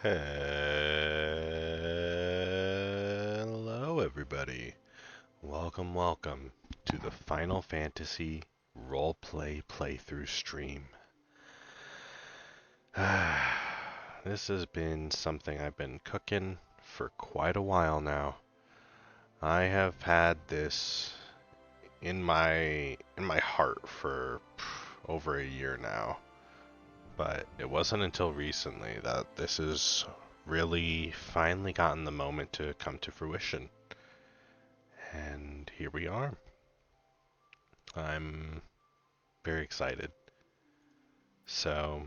Hello, everybody. Welcome to the Final Fantasy Roleplay playthrough stream. This has been something I've been cooking for quite a while now. I have had this in my heart for over a year now. But it wasn't until recently that this has really finally gotten the moment to come to fruition. And here we are. I'm very excited. So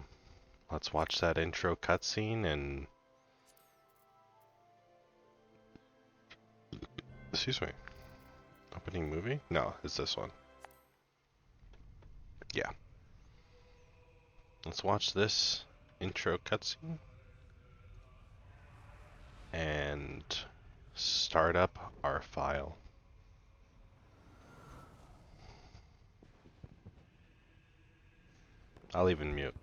let's watch that intro cutscene and... Excuse me. Opening movie? No, it's this one. Yeah. Let's watch this intro cutscene and start up our file. I'll even mute.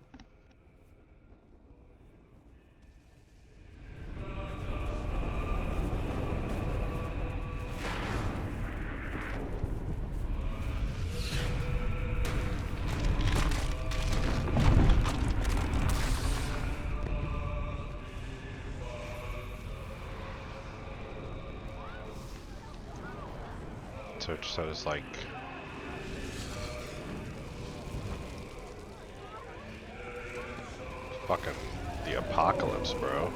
So it's like fucking the apocalypse, bro.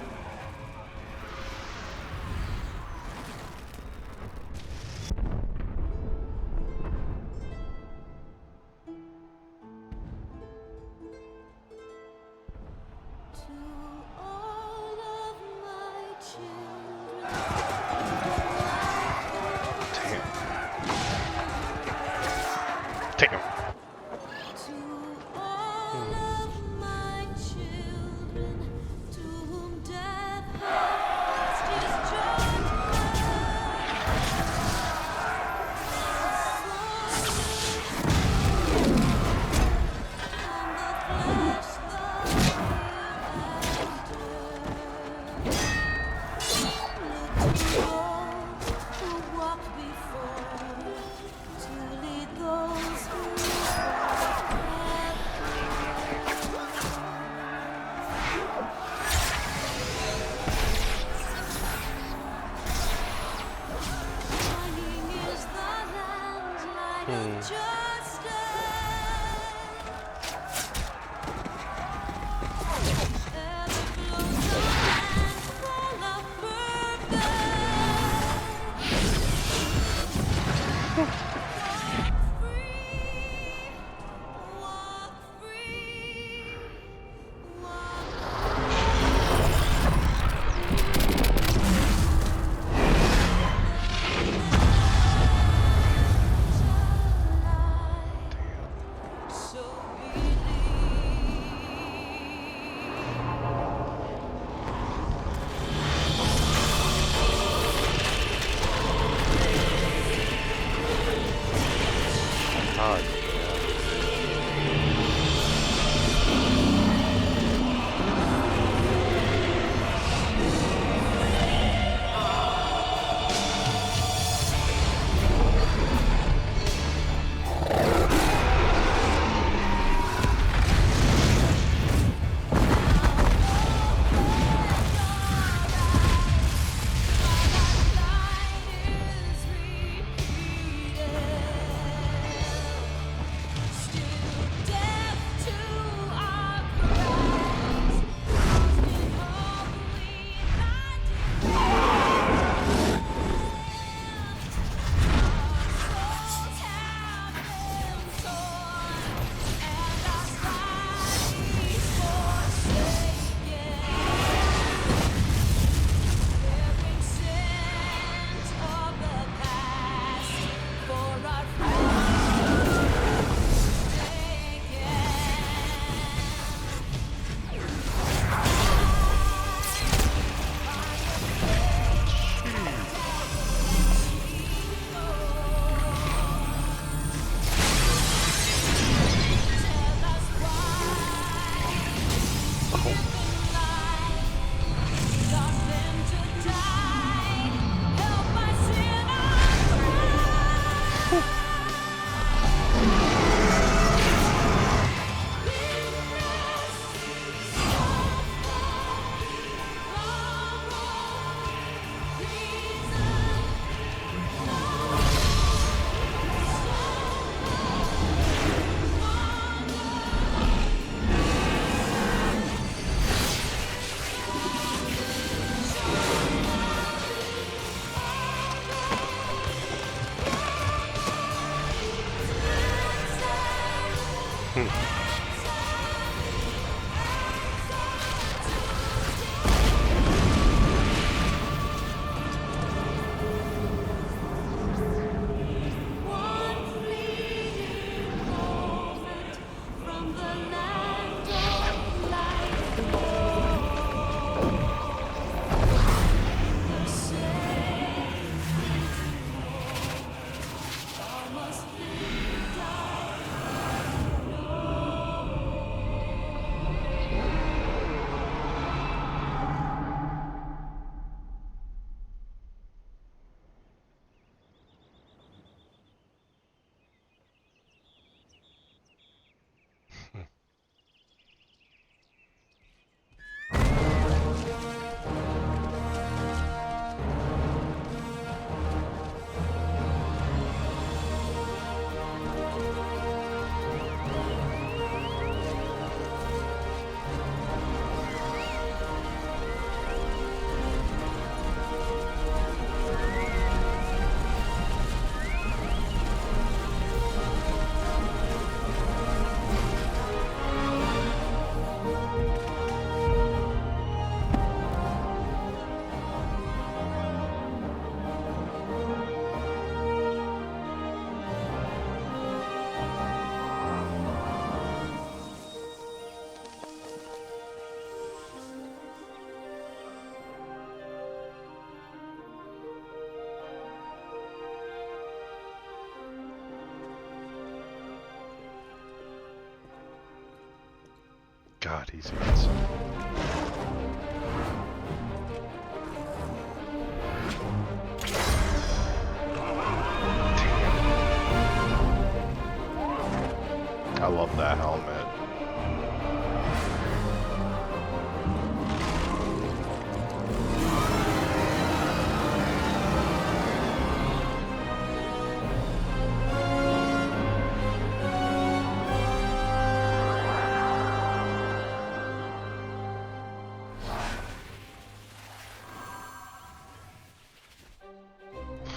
Damn. God, he's handsome. I love that helmet.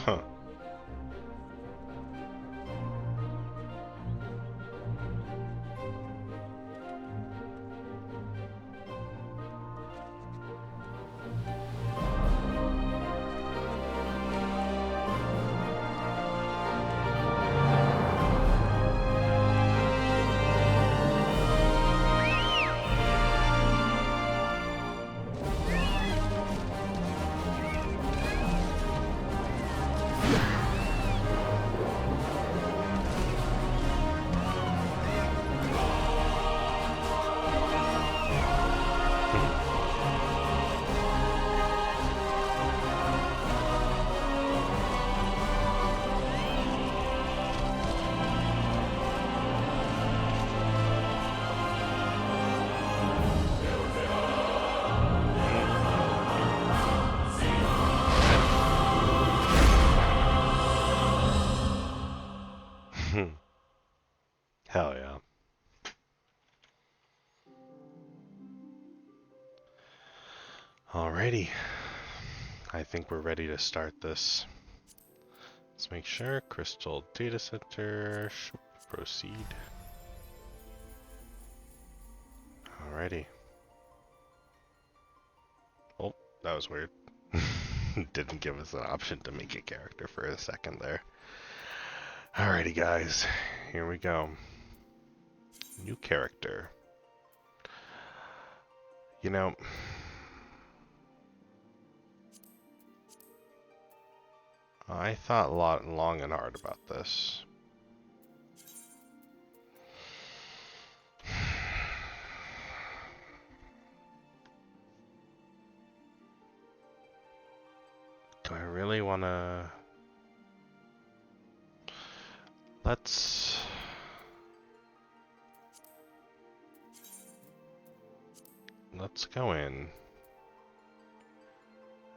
Huh. Hell yeah. Alrighty. I think we're ready to start this. Let's make sure. Crystal Data Center. Proceed. Alrighty. Oh, that was weird. Didn't give us an option to make a character for a second there. Alrighty, guys. Here we go. New character. You know, I thought long and hard about this. Do I really want to... Let's go in.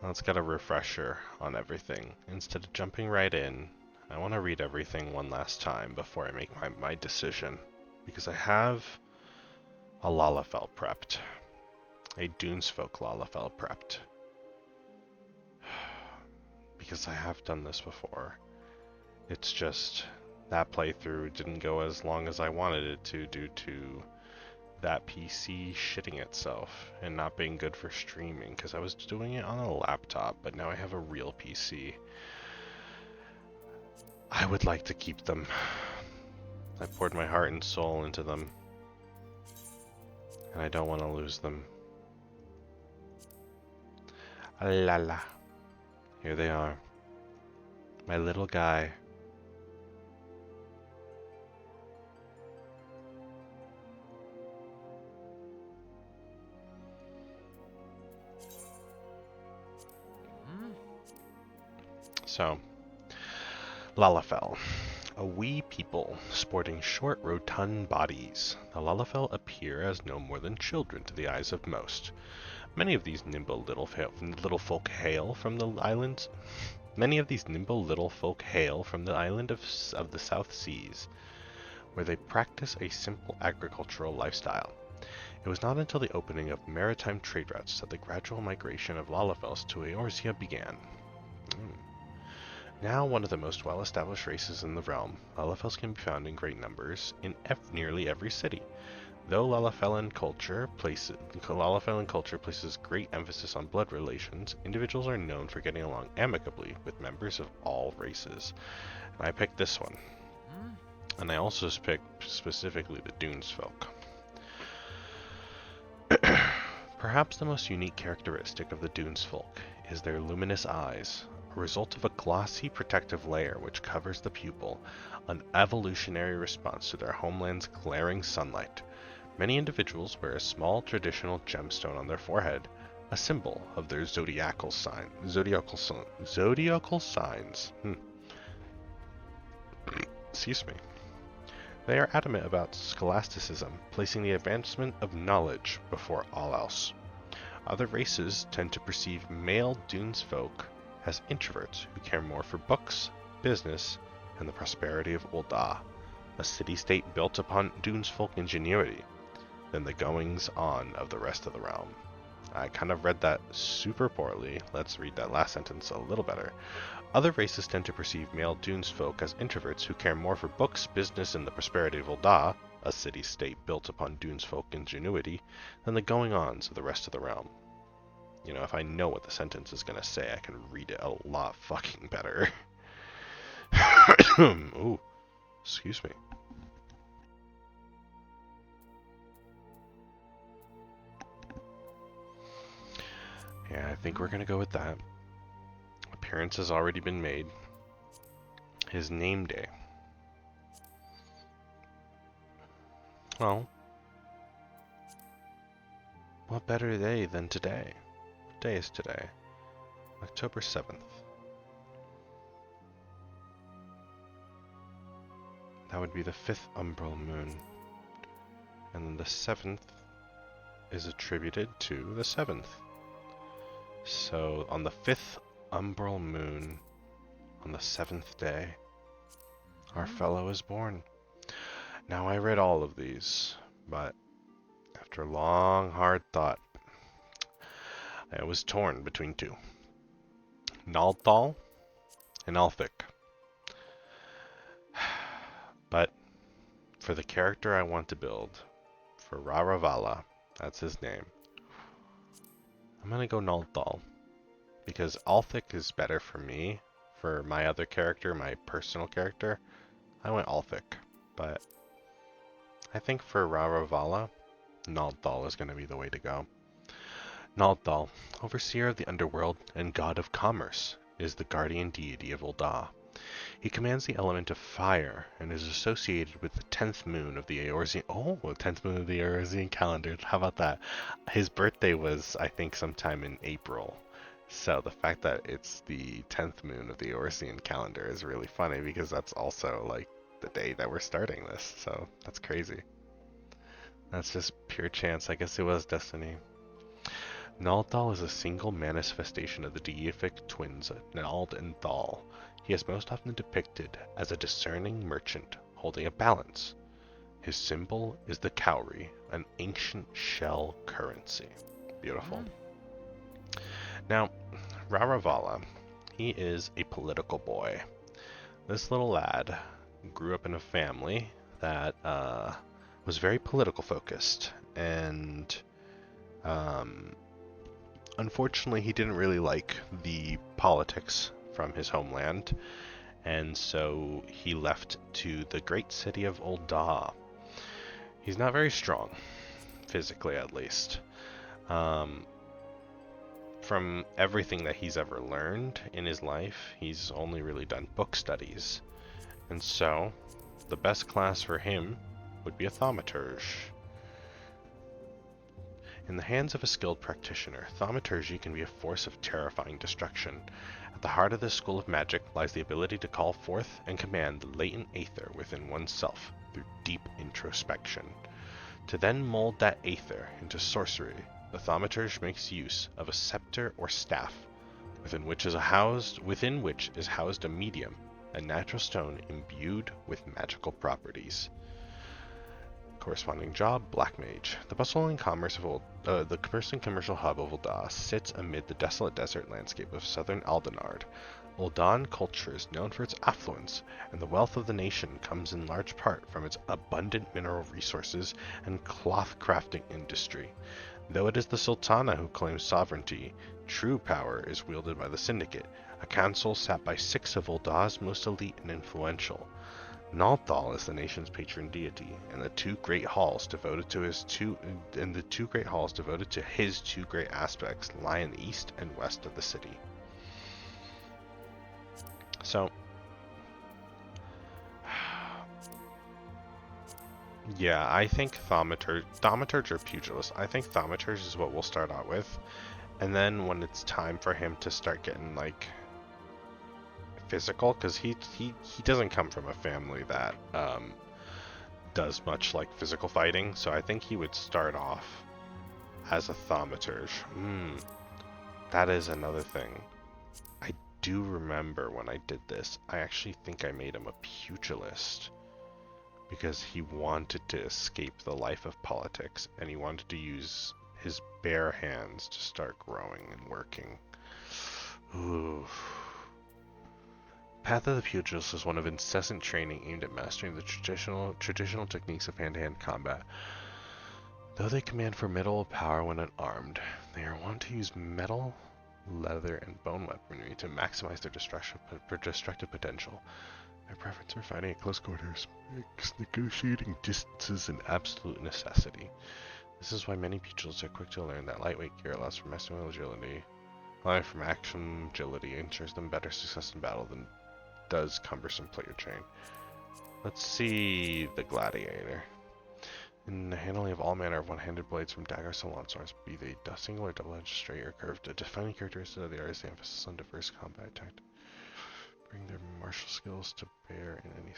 Let's get a refresher on everything. Instead of jumping right in, I want to read everything one last time before I make my decision. Because I have a lalafell prepped. A Dunesfolk lalafell prepped. Because I have done this before. It's just that playthrough didn't go as long as I wanted it to due to that PC shitting itself and not being good for streaming because I was doing it on a laptop, but now I have a real PC. I would like to keep them. I poured my heart and soul into them, and I don't want to lose them. La la. Here they are. My little guy. So, lalafell. A wee people sporting short, rotund bodies. The lalafell appear as no more than children to the eyes of most. Many of these nimble little folk hail from the islands. Many of these nimble little folk hail from the island of the South Seas, where they practice a simple agricultural lifestyle. It was not until the opening of maritime trade routes that the gradual migration of lalafells to Eorzea began. Now one of the most well-established races in the realm, lalafells can be found in great numbers in nearly every city. Though Lalafellan culture places great emphasis on blood relations, individuals are known for getting along amicably with members of all races. And I picked this one. And I also picked specifically the Dunesfolk. Perhaps the most unique characteristic of the Dunesfolk is their luminous eyes, a result of a glossy protective layer which covers the pupil, an evolutionary response to their homeland's glaring sunlight. Many individuals wear a small traditional gemstone on their forehead, a symbol of their zodiacal signs. Excuse me. They are adamant about scholasticism, placing the advancement of knowledge before all else. Other races tend to perceive male Dunes folk as introverts who care more for books, business, and the prosperity of Ul'dah, a city-state built upon Dunes folk ingenuity, than the goings-on of the rest of the realm. I kind of read that super poorly. Let's read that last sentence a little better. Other races tend to perceive male Dunes folk as introverts who care more for books, business, and the prosperity of Ul'dah, a city-state built upon Dunes folk ingenuity, than the going-ons of the rest of the realm. You know, if I know what the sentence is going to say, I can read it a lot fucking better. Ooh, excuse me. Yeah, I think we're going to go with that. Appearance has already been made. His name day. Well, what better day than today? What day is today? October 7th. That would be the 5th umbral moon. And then the 7th is attributed to the 7th. So on the 5th umbral moon, on the 7th day, our fellow is born. Now I read all of these, but after long hard thought, I was torn between two. Nalthal and Althik. But for the character I want to build, for Raravala, that's his name, I'm gonna go Nalthal, because Althik is better for me. For my other character, my personal character, I went Althik, but I think for Raravala, Nalthal is gonna be the way to go. Nalthal, overseer of the underworld and god of commerce, is the guardian deity of Ul'dah. He commands the element of fire and is associated with the 10th moon of the Eorzean. Oh, 10th moon of the Eorzean calendar. How about that? His birthday was, I think, sometime in April. So the fact that it's the 10th moon of the Eorzean calendar is really funny because that's also like the day that we're starting this. So that's crazy. That's just pure chance. I guess it was destiny. Nalthal is a single manifestation of the deific twins Nald and Thal. He is most often depicted as a discerning merchant holding a balance. His symbol is the cowrie, an ancient shell currency. Beautiful. Now, Raravala, he is a political boy. This little lad grew up in a family that was very political focused, and unfortunately he didn't really like the politics from his homeland, and so he left to the great city of Ul'dah. He's not very strong, physically at least. From everything that he's ever learned in his life, he's only really done book studies. And so, the best class for him would be a thaumaturge. In the hands of a skilled practitioner, thaumaturgy can be a force of terrifying destruction. At the heart of this school of magic lies the ability to call forth and command the latent aether within oneself through deep introspection. To then mold that aether into sorcery, the thaumaturge makes use of a scepter or staff, within which is housed a medium, a natural stone imbued with magical properties. Corresponding job, Black Mage. The bustling commerce of the commerce and commercial hub of Ul'dah sits amid the desolate desert landscape of southern Aldenard. Ul'dah culture is known for its affluence, and the wealth of the nation comes in large part from its abundant mineral resources and cloth crafting industry. Though it is the Sultana who claims sovereignty, true power is wielded by the Syndicate, a council sat by 6 of Uldah's most elite and influential. Nalthal is the nation's patron deity, and the two great halls devoted to his two great aspects lie in the east and west of the city. So, Yeah, I think Thaumaturge or Pugilist. I think Thaumaturge is what we'll start out with. And then when it's time for him to start getting, like, physical, because he doesn't come from a family that does much, like, physical fighting, so I think he would start off as a Thaumaturge. That is another thing. I do remember when I did this, I actually think I made him a Pugilist. Because he wanted to escape the life of politics, and he wanted to use his bare hands to start growing and working. Ooh. Path of the Pugilist is one of incessant training aimed at mastering the traditional techniques of hand-to-hand combat. Though they command formidable power when unarmed, they are wont to use metal, leather, and bone weaponry to maximize their destructive potential. My preference for fighting at close quarters makes negotiating distances an absolute necessity. This is why many pugilists are quick to learn that lightweight gear allows for maximum agility. Allowing for maximum agility ensures them better success in battle than does cumbersome player train. Let's see the gladiator. In the handling of all manner of one-handed blades from daggers to longswords, be they single or double-edged, straight or curved, a defining characteristic of the art is the emphasis on diverse combat tactics. Bring their martial skills to bear in any.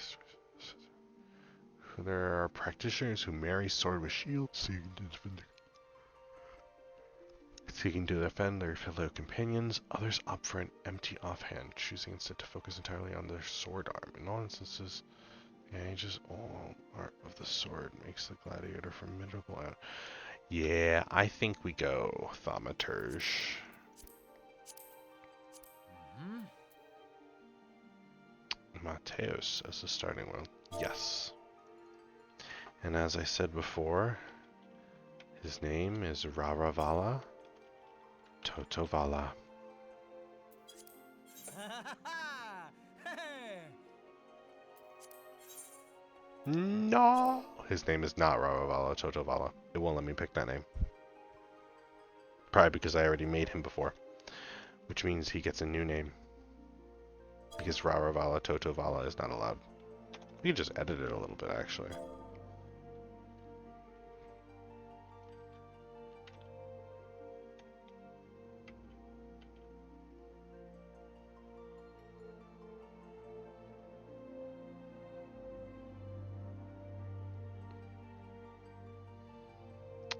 There are practitioners who marry sword with shield, seeking to defend their fellow companions. Others opt for an empty offhand, choosing instead to focus entirely on their sword arm. In all instances, the ages all art of the sword makes the gladiator formidable. Yeah, I think we go Thaumaturge. Mateus as the starting one. Yes. And as I said before, his name is Raravala Totovala. No! His name is not Raravala Totovala. It won't let me pick that name. Probably because I already made him before. Which means he gets a new name. Because Raravala Totovala is not allowed. We can just edit it a little bit, actually.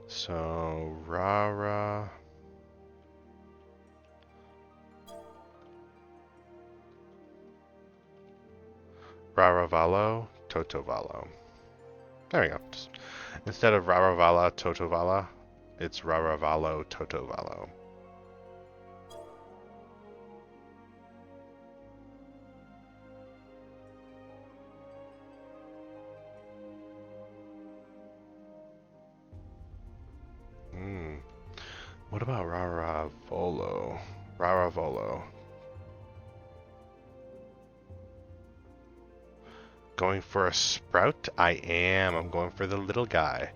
So, Raravalo Totovalo. There we go. Just, instead of Raravala Totovala, it's Raravalo Totovalo. What about Raravolo? Raravolo. Going for a sprout? I am. I'm going for the little guy.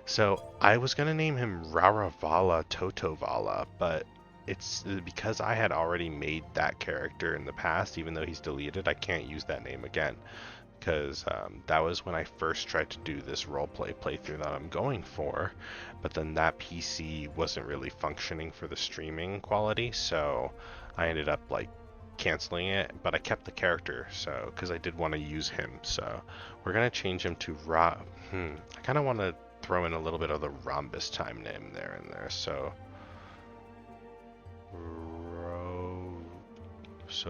So I was going to name him Raravala Totovala, but it's because I had already made that character in the past, even though he's deleted, I can't use that name again. Because that was when I first tried to do this roleplay playthrough that I'm going for, but then that PC wasn't really functioning for the streaming quality, so I ended up like canceling it, but I kept the character, so because I did want to use him. So we're gonna change him to I kind of want to throw in a little bit of the Rhombus Time name there and there. So Rhombus.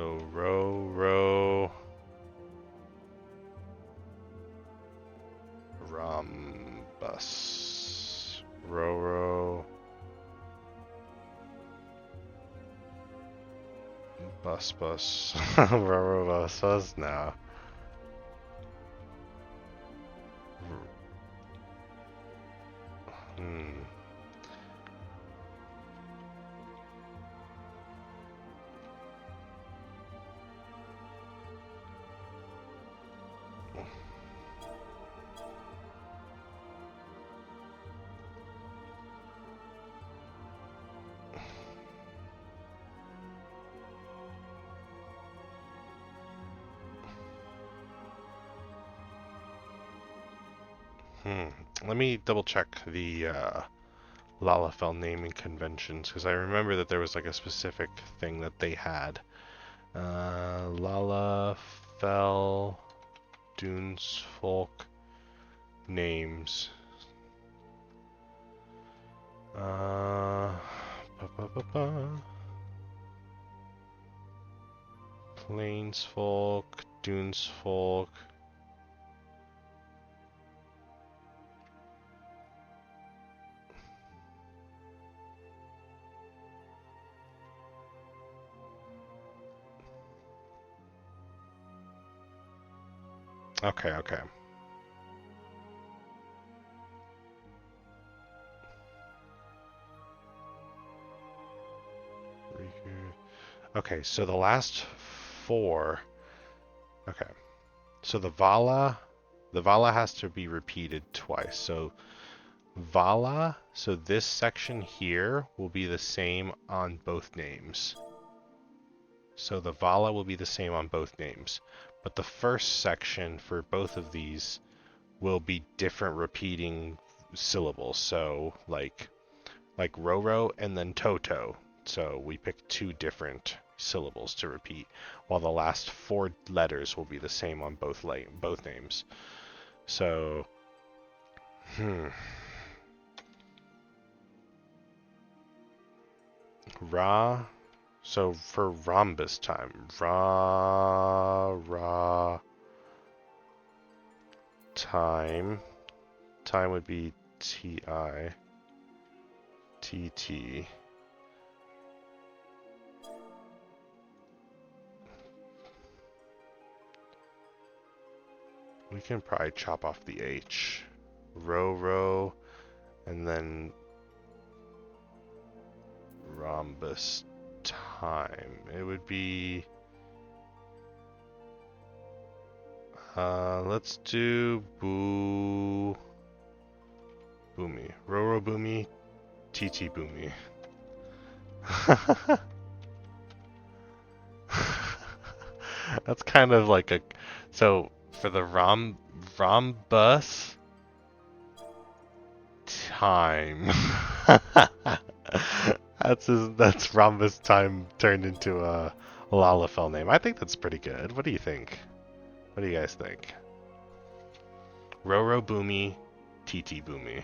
Bus. Rorobuses? No. Let me double check the lalafell naming conventions, because I remember that there was like a specific thing that they had. Lalafell Dunes Folk names. Plains Folk, Dunes Folk. Okay, okay. Okay, so the last four. Okay, so the Vala has to be repeated twice. So Vala, so this section here will be the same on both names. So the Vala will be the same on both names. But the first section for both of these will be different repeating syllables. So like Roro and then Toto. So we pick two different syllables to repeat, while the last four letters will be the same on both names. So, Ra. So for Rhombus Time, Ra Time. Time would be TITT. We can probably chop off the H. Roro, and then Rhombus Time. It would be... let's do Boomy. Rorobume Titibume. That's kind of like a... So, for the Rhombus Time. That's Rhombus Time turned into a lalafell name. I think that's pretty good. What do you think? What do you guys think? Rorobume Titibume.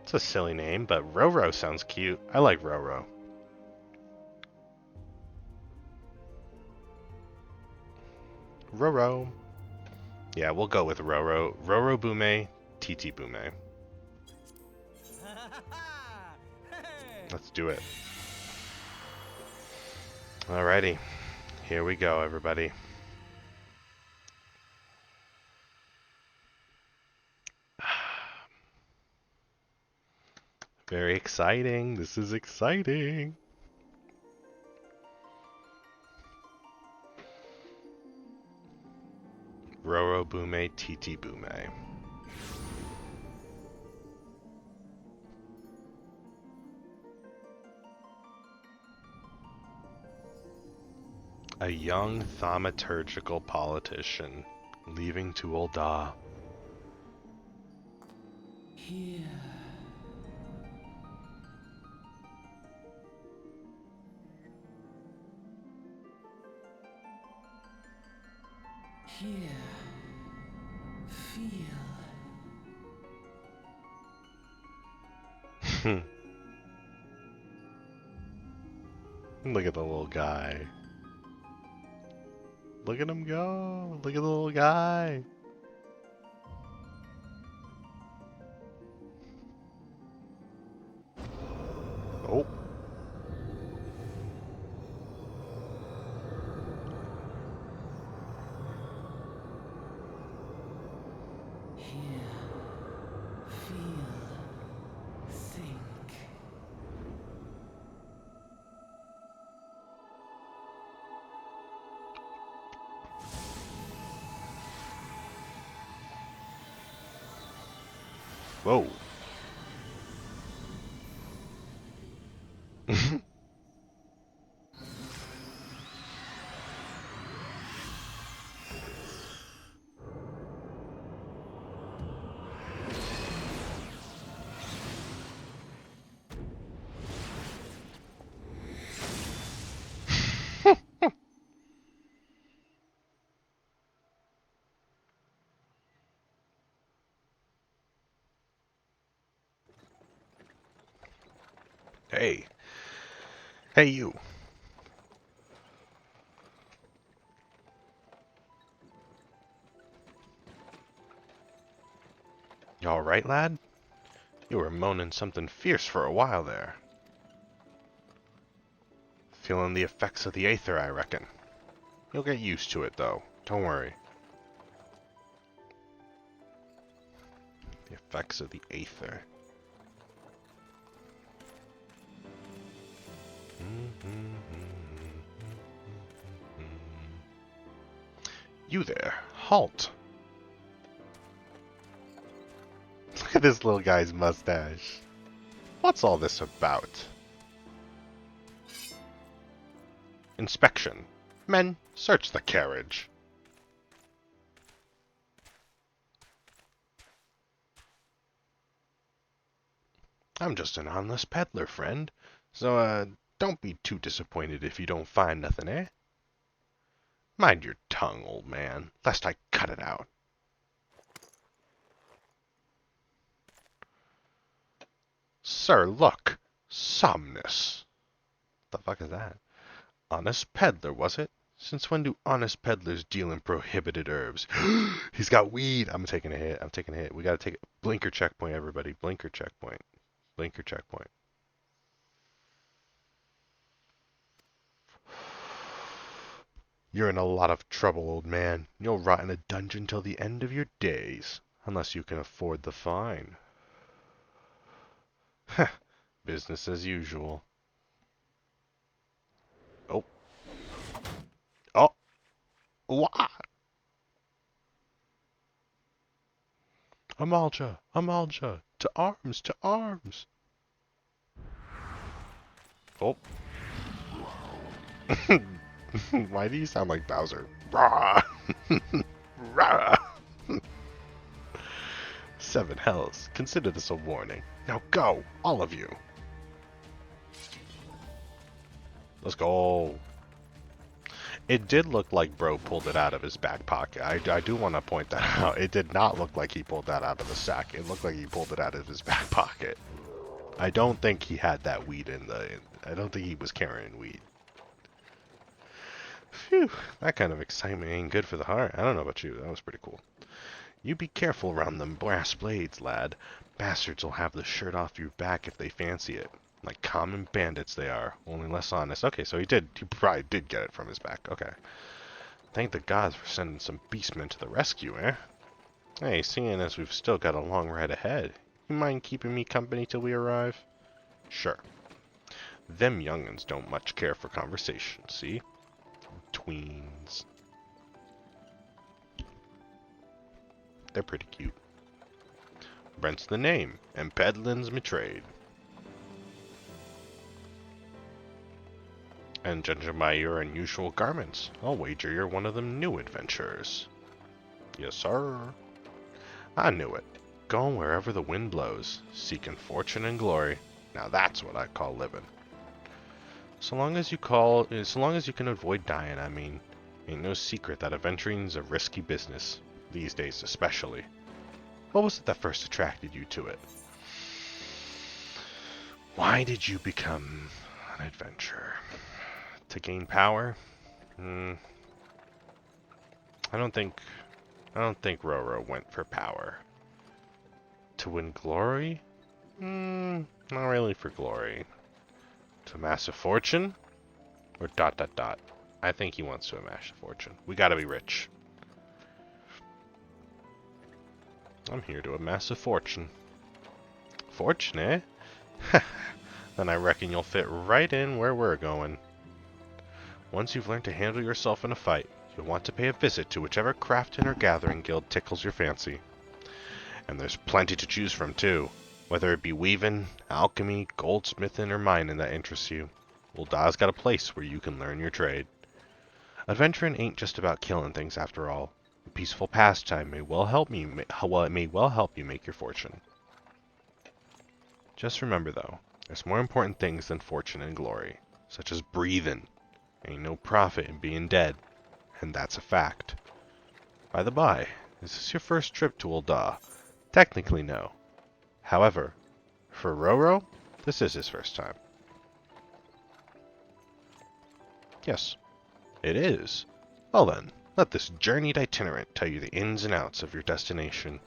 It's a silly name, but Roro sounds cute. I like Roro. Roro. Yeah, we'll go with Roro. Rorobume Titibume. Let's do it. Alrighty. Here we go, everybody. Very exciting. This is exciting. Rorobume Titibume. A young thaumaturgical politician leaving to Ulda. Here. Here. Feel. Look at the little guy. Look at him go. Look at the little guy. Oh. Whoa. Hey. Hey, you. You alright, lad? You were moaning something fierce for a while there. Feeling the effects of the aether, I reckon. You'll get used to it, though. Don't worry. The effects of the aether. You there. Halt. Look at this little guy's mustache. What's all this about? Inspection. Men, search the carriage. I'm just an honest peddler, friend. So, don't be too disappointed if you don't find nothing, eh? Mind your tongue, old man, lest I cut it out. Sir, look! Somnus! The fuck is that? Honest peddler, was it? Since when do honest peddlers deal in prohibited herbs? He's got weed! I'm taking a hit. I'm taking a hit. We gotta take a blinker checkpoint, everybody. Blinker checkpoint. Blinker checkpoint. You're in a lot of trouble, old man. You'll rot in a dungeon till the end of your days. Unless you can afford the fine. Heh. Business as usual. Oh. Oh. What? Amalja! Amalja! To arms! To arms! Oh. Why do you sound like Bowser? Rah! Rah! 7 hells. Consider this a warning. Now go! All of you! Let's go! It did look like bro pulled it out of his back pocket. I do want to point that out. It did not look like he pulled that out of the sack. It looked like he pulled it out of his back pocket. I don't think he had that weed in the... I don't think he was carrying weed. Phew, that kind of excitement ain't good for the heart. I don't know about you. That was pretty cool. You be careful around them brass blades, lad. Bastards will have the shirt off your back if they fancy it. Like common bandits they are, only less honest. Okay, so he probably did get it from his back. Okay. Thank the gods for sending some beastmen to the rescue, eh? Hey, seeing as we've still got a long ride ahead, you mind keeping me company till we arrive? Sure. Them young'uns don't much care for conversation, see? Tweens. They're pretty cute. Brent's the name, and peddlin's me trade. And judging by your unusual garments, I'll wager you're one of them new adventurers. Yes, sir. I knew it. Going wherever the wind blows, seeking fortune and glory. Now that's what I call living. So long as you can avoid dying, I mean. Ain't no secret that adventuring's a risky business, these days especially. What was it that first attracted you to it? Why did you become an adventurer? To gain power? I don't think Roro went for power. To win glory? Not really for glory. To amass a fortune? Or ... I think he wants to amass a fortune. We gotta be rich. I'm here to amass a fortune. Fortune, eh? Then I reckon you'll fit right in where we're going. Once you've learned to handle yourself in a fight, you'll want to pay a visit to whichever crafting or gathering guild tickles your fancy. And there's plenty to choose from, too. Whether it be weaving, alchemy, goldsmithing, or mining that interests you, Old Da's got a place where you can learn your trade. Adventuring ain't just about killing things, after all. A peaceful pastime may well help you make your fortune. Just remember, though, there's more important things than fortune and glory, such as breathing. Ain't no profit in being dead, and that's a fact. By the by, is this your first trip to Old Da? Technically, no. However, for Roro, this is his first time. Yes, it is. Well then, let this journeyed itinerant tell you the ins and outs of your destination.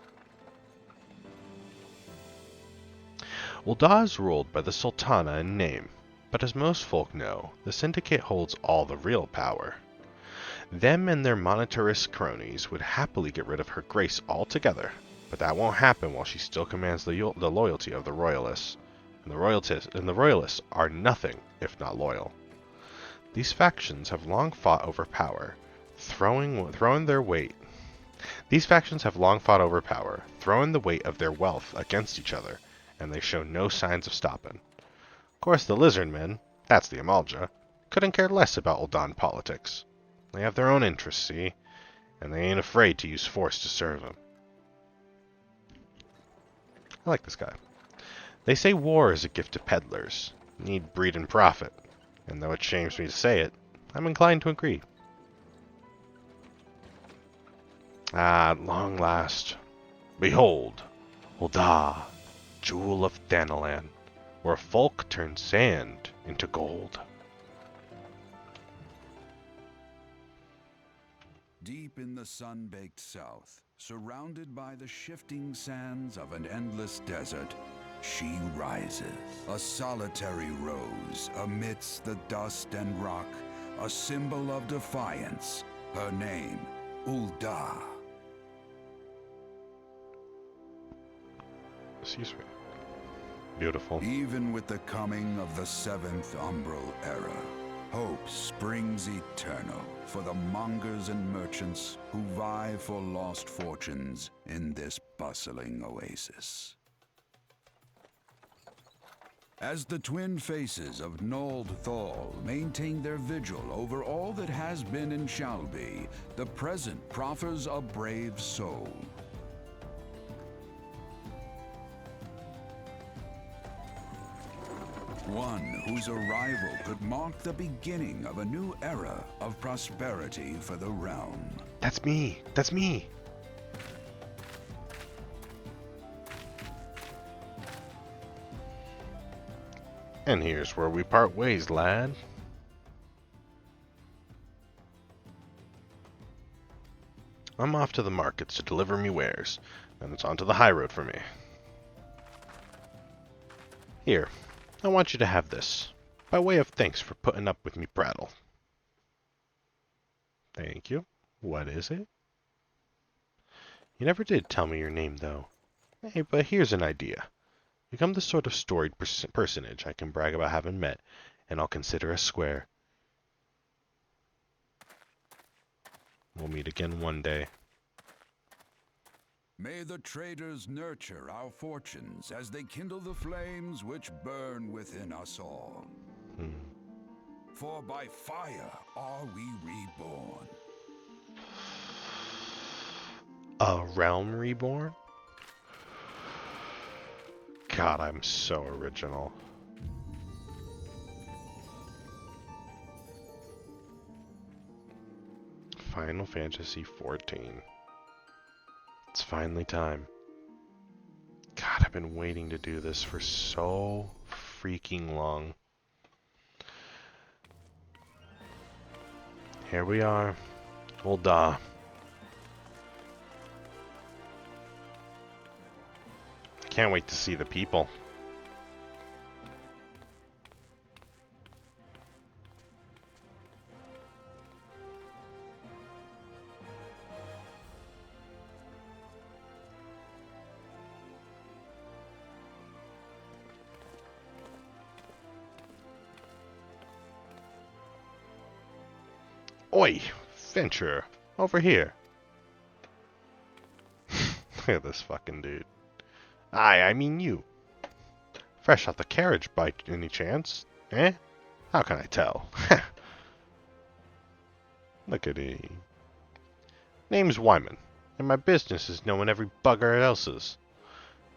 Ul'dah is ruled by the Sultana in name, but as most folk know, the Syndicate holds all the real power. Them and their monetarist cronies would happily get rid of her grace altogether, but that won't happen while she still commands the loyalty of the Royalists. And the Royalists are nothing if not loyal. These factions have long fought over power, throwing the weight of their wealth against each other, and they show no signs of stopping. Of course, the lizard men, that's the Amalja, couldn't care less about Ul'dah politics. They have their own interests, see, and they ain't afraid to use force to serve them. I like this guy. They say war is a gift to peddlers, need breed and profit, and though it shames me to say it, I'm inclined to agree. Ah, at long last, behold, Ul'dah, jewel of Thanalan, where folk turn sand into gold. Deep in the sun-baked south, surrounded by the shifting sands of an endless desert, she rises, a solitary rose amidst the dust and rock, a symbol of defiance. Her name, Ul'dah. Excuse me. Beautiful. Even with the coming of the 7th Umbral Era, hope springs eternal for the mongers and merchants who vie for lost fortunes in this bustling oasis. As the twin faces of Nold Thal maintain their vigil over all that has been and shall be, the present proffers a brave soul. One whose arrival could mark the beginning of a new era of prosperity for the realm. That's me! That's me! And here's where we part ways, lad. I'm off to the markets to deliver me wares, and it's onto the high road for me. Here, I want you to have this, by way of thanks for putting up with me prattle. Thank you. What is it? You never did tell me your name, though. Hey, but here's an idea. Become the sort of storied personage I can brag about having met, and I'll consider us square. We'll meet again one day. May the traders nurture our fortunes as they kindle the flames which burn within us all. For by fire are we reborn. A realm reborn? God, I'm so original. Final Fantasy XIV. It's finally time. God, I've been waiting to do this for so freaking long. Here we are. Ul'dah. Can't wait to see the people. Oi, Venture, over here. Look at this fucking dude. I mean you. Fresh out the carriage by any chance? Eh? How can I tell? Look at he. Name's Wyman, and my business is knowing every bugger else's.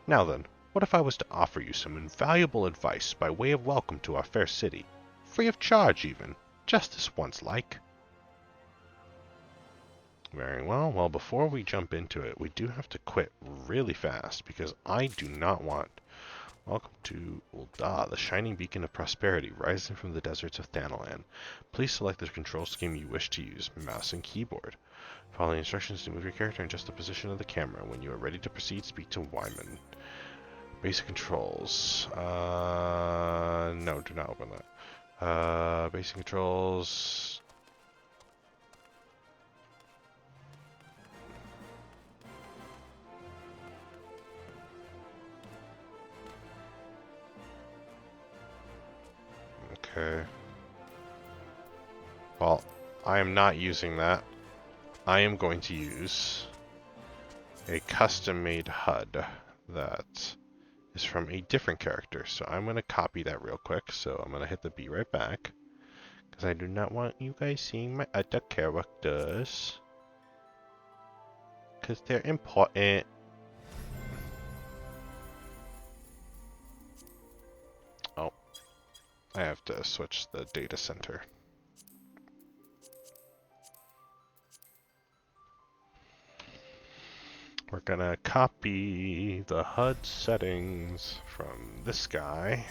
Now then, what if I was to offer you some invaluable advice by way of welcome to our fair city? Free of charge even, just this once like. Very well. Well, before we jump into it, we do have to quit really fast because I do not want Welcome to Ul'dah, the shining beacon of prosperity, rising from the deserts of Thanalan. Please select the control scheme you wish to use, mouse and keyboard. Follow the instructions to move your character and adjust the position of the camera. When you are ready to proceed, speak to Wyman. Basic controls. No, do not open that. Basic controls. Okay. Well, I am not using that. I am going to use a custom-made HUD that is from a different character. So I'm going to copy that real quick. So I'm going to hit the be right back, because I do not want you guys seeing my other characters, because they're important. Oh, I have to switch the data center. We're gonna copy the HUD settings from this guy.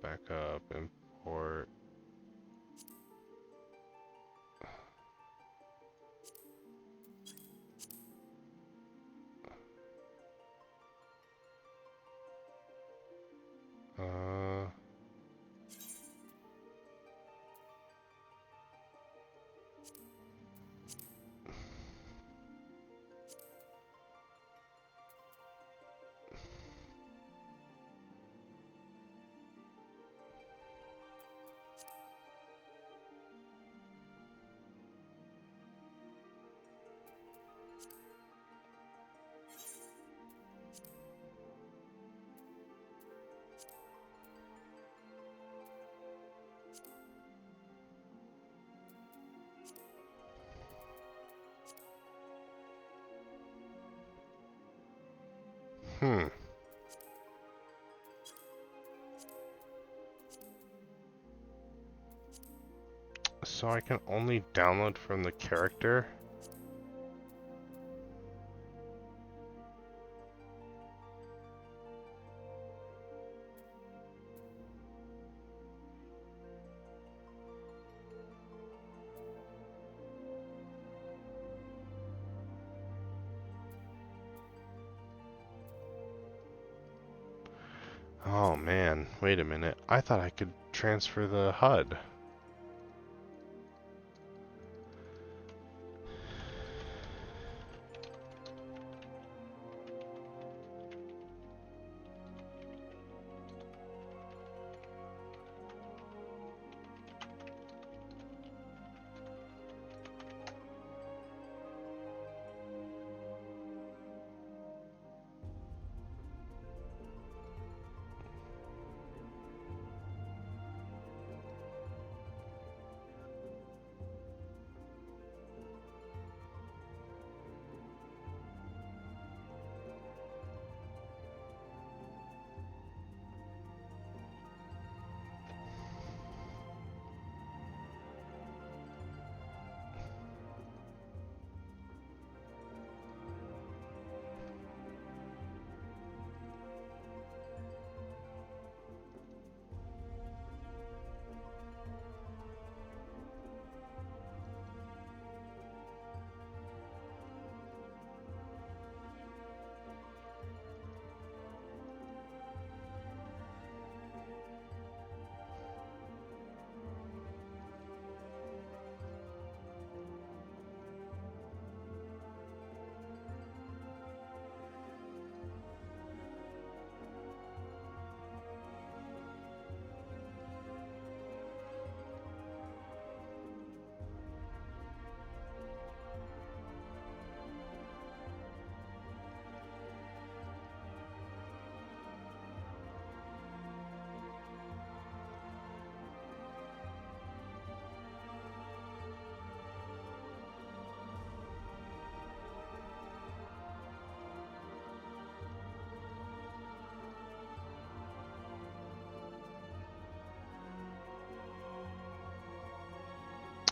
Backup, import. Uh, hmm. So I can only download from the character. Oh man, wait a minute. I thought I could transfer the HUD.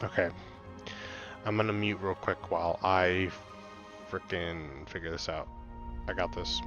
Okay. I'm gonna mute real quick while I frickin' figure this out. I got this.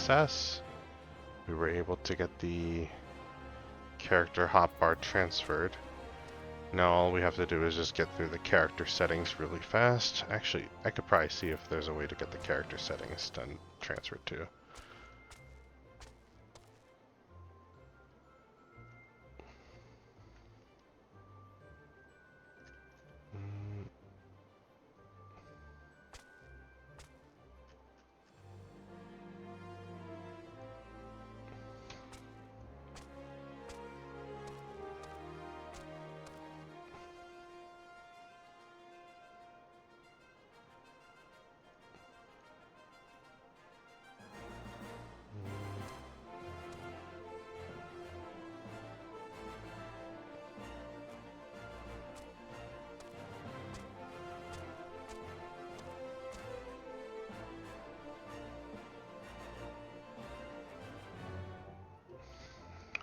success. We were able to get the character hotbar transferred. Now all we have to do is just get through the character settings really fast. Actually, I could probably see if there's a way to get the character settings done transferred too.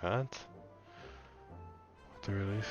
What? The release?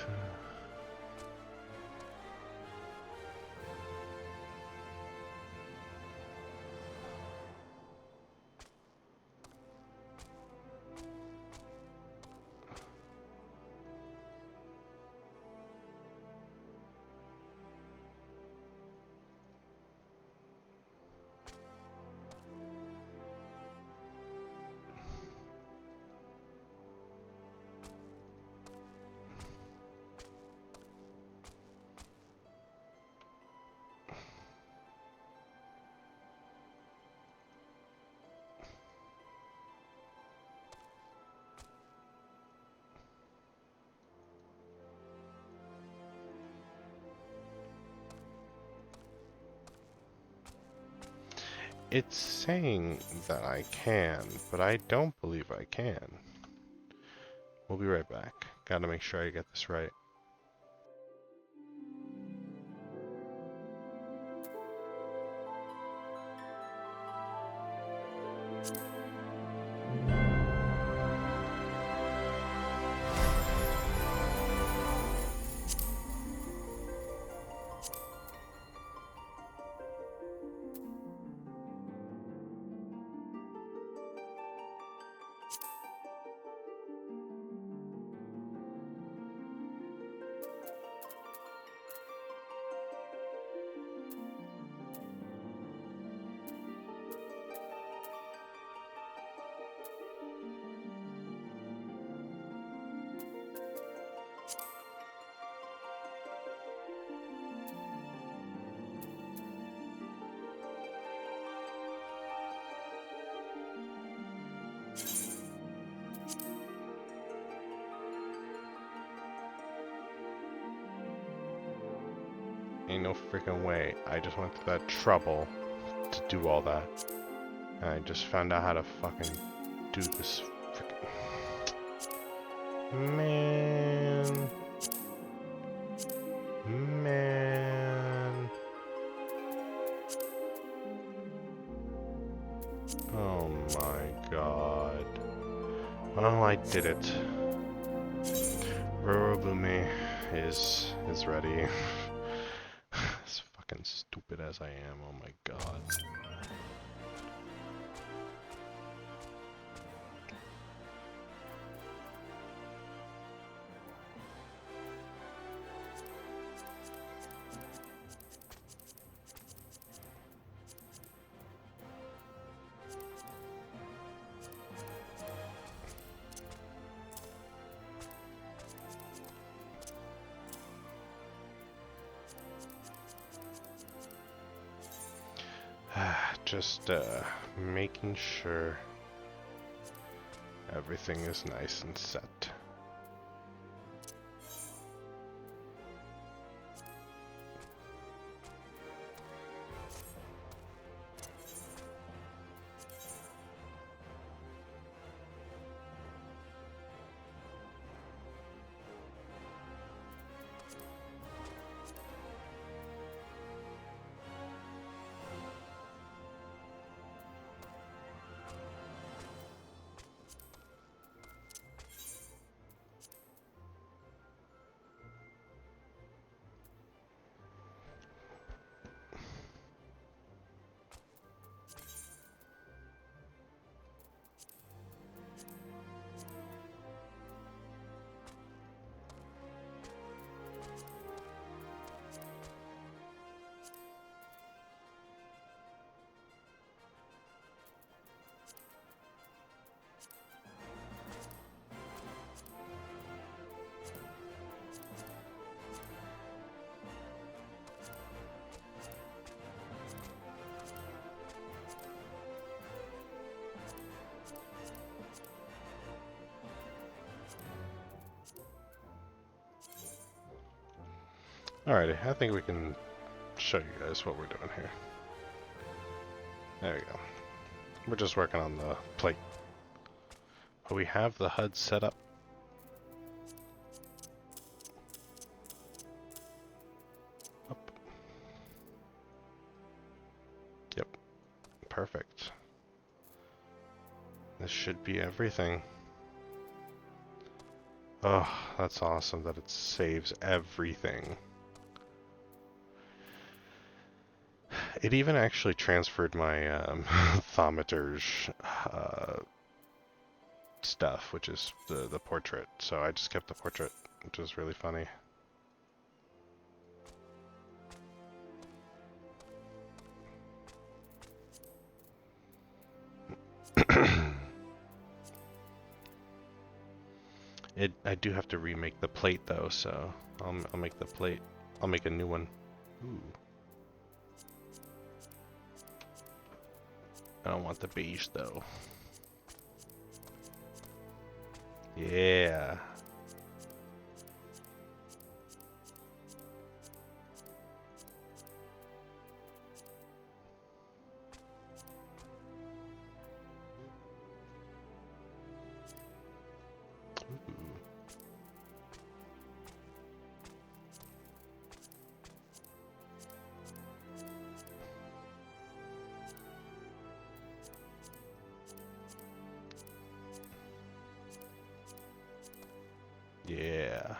It's saying that I can, but I don't believe I can. We'll be right back. Gotta make sure I get this right. Ain't no freaking way. I just went through that trouble to do all that. And I just found out how to fucking do this freaking... Man. Man. Oh my god. Well, I did it. Rorobume is ready. As fucking stupid as I am, oh my god. Just making sure everything is nice and set. Alrighty, I think we can show you guys what we're doing here. There we go. We're just working on the plate. But we have the HUD set up. Up. Yep. Perfect. This should be everything. Oh, that's awesome that it saves everything. It even actually transferred my Thaumaturge stuff, which is the portrait. So I just kept the portrait, which is really funny. I do have to remake the plate though, so I'll make the plate. I'll make a new one. Ooh. I don't want the beige though. Yeah. Ooh. Yeah.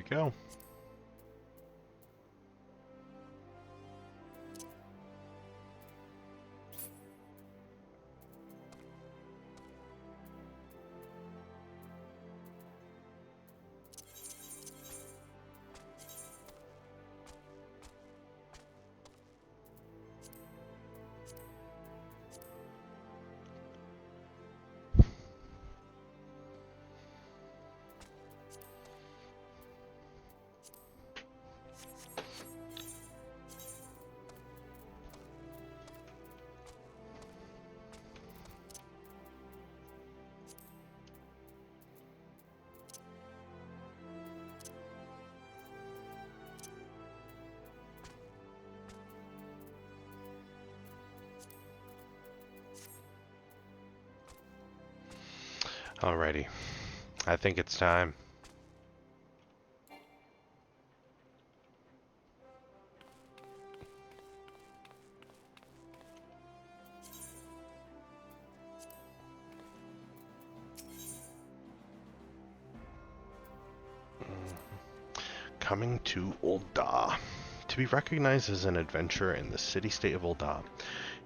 go. Alrighty, I think it's time. Coming to Ul'dah. To be recognized as an adventurer in the city-state of Ul'dah,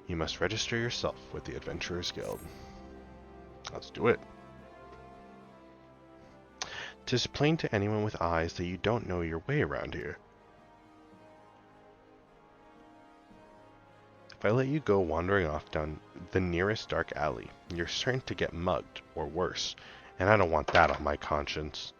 you must register yourself with the Adventurers Guild. Let's do it. 'Tis plain to anyone with eyes that you don't know your way around here. If I let you go wandering off down the nearest dark alley, you're certain to get mugged, or worse, and I don't want that on my conscience.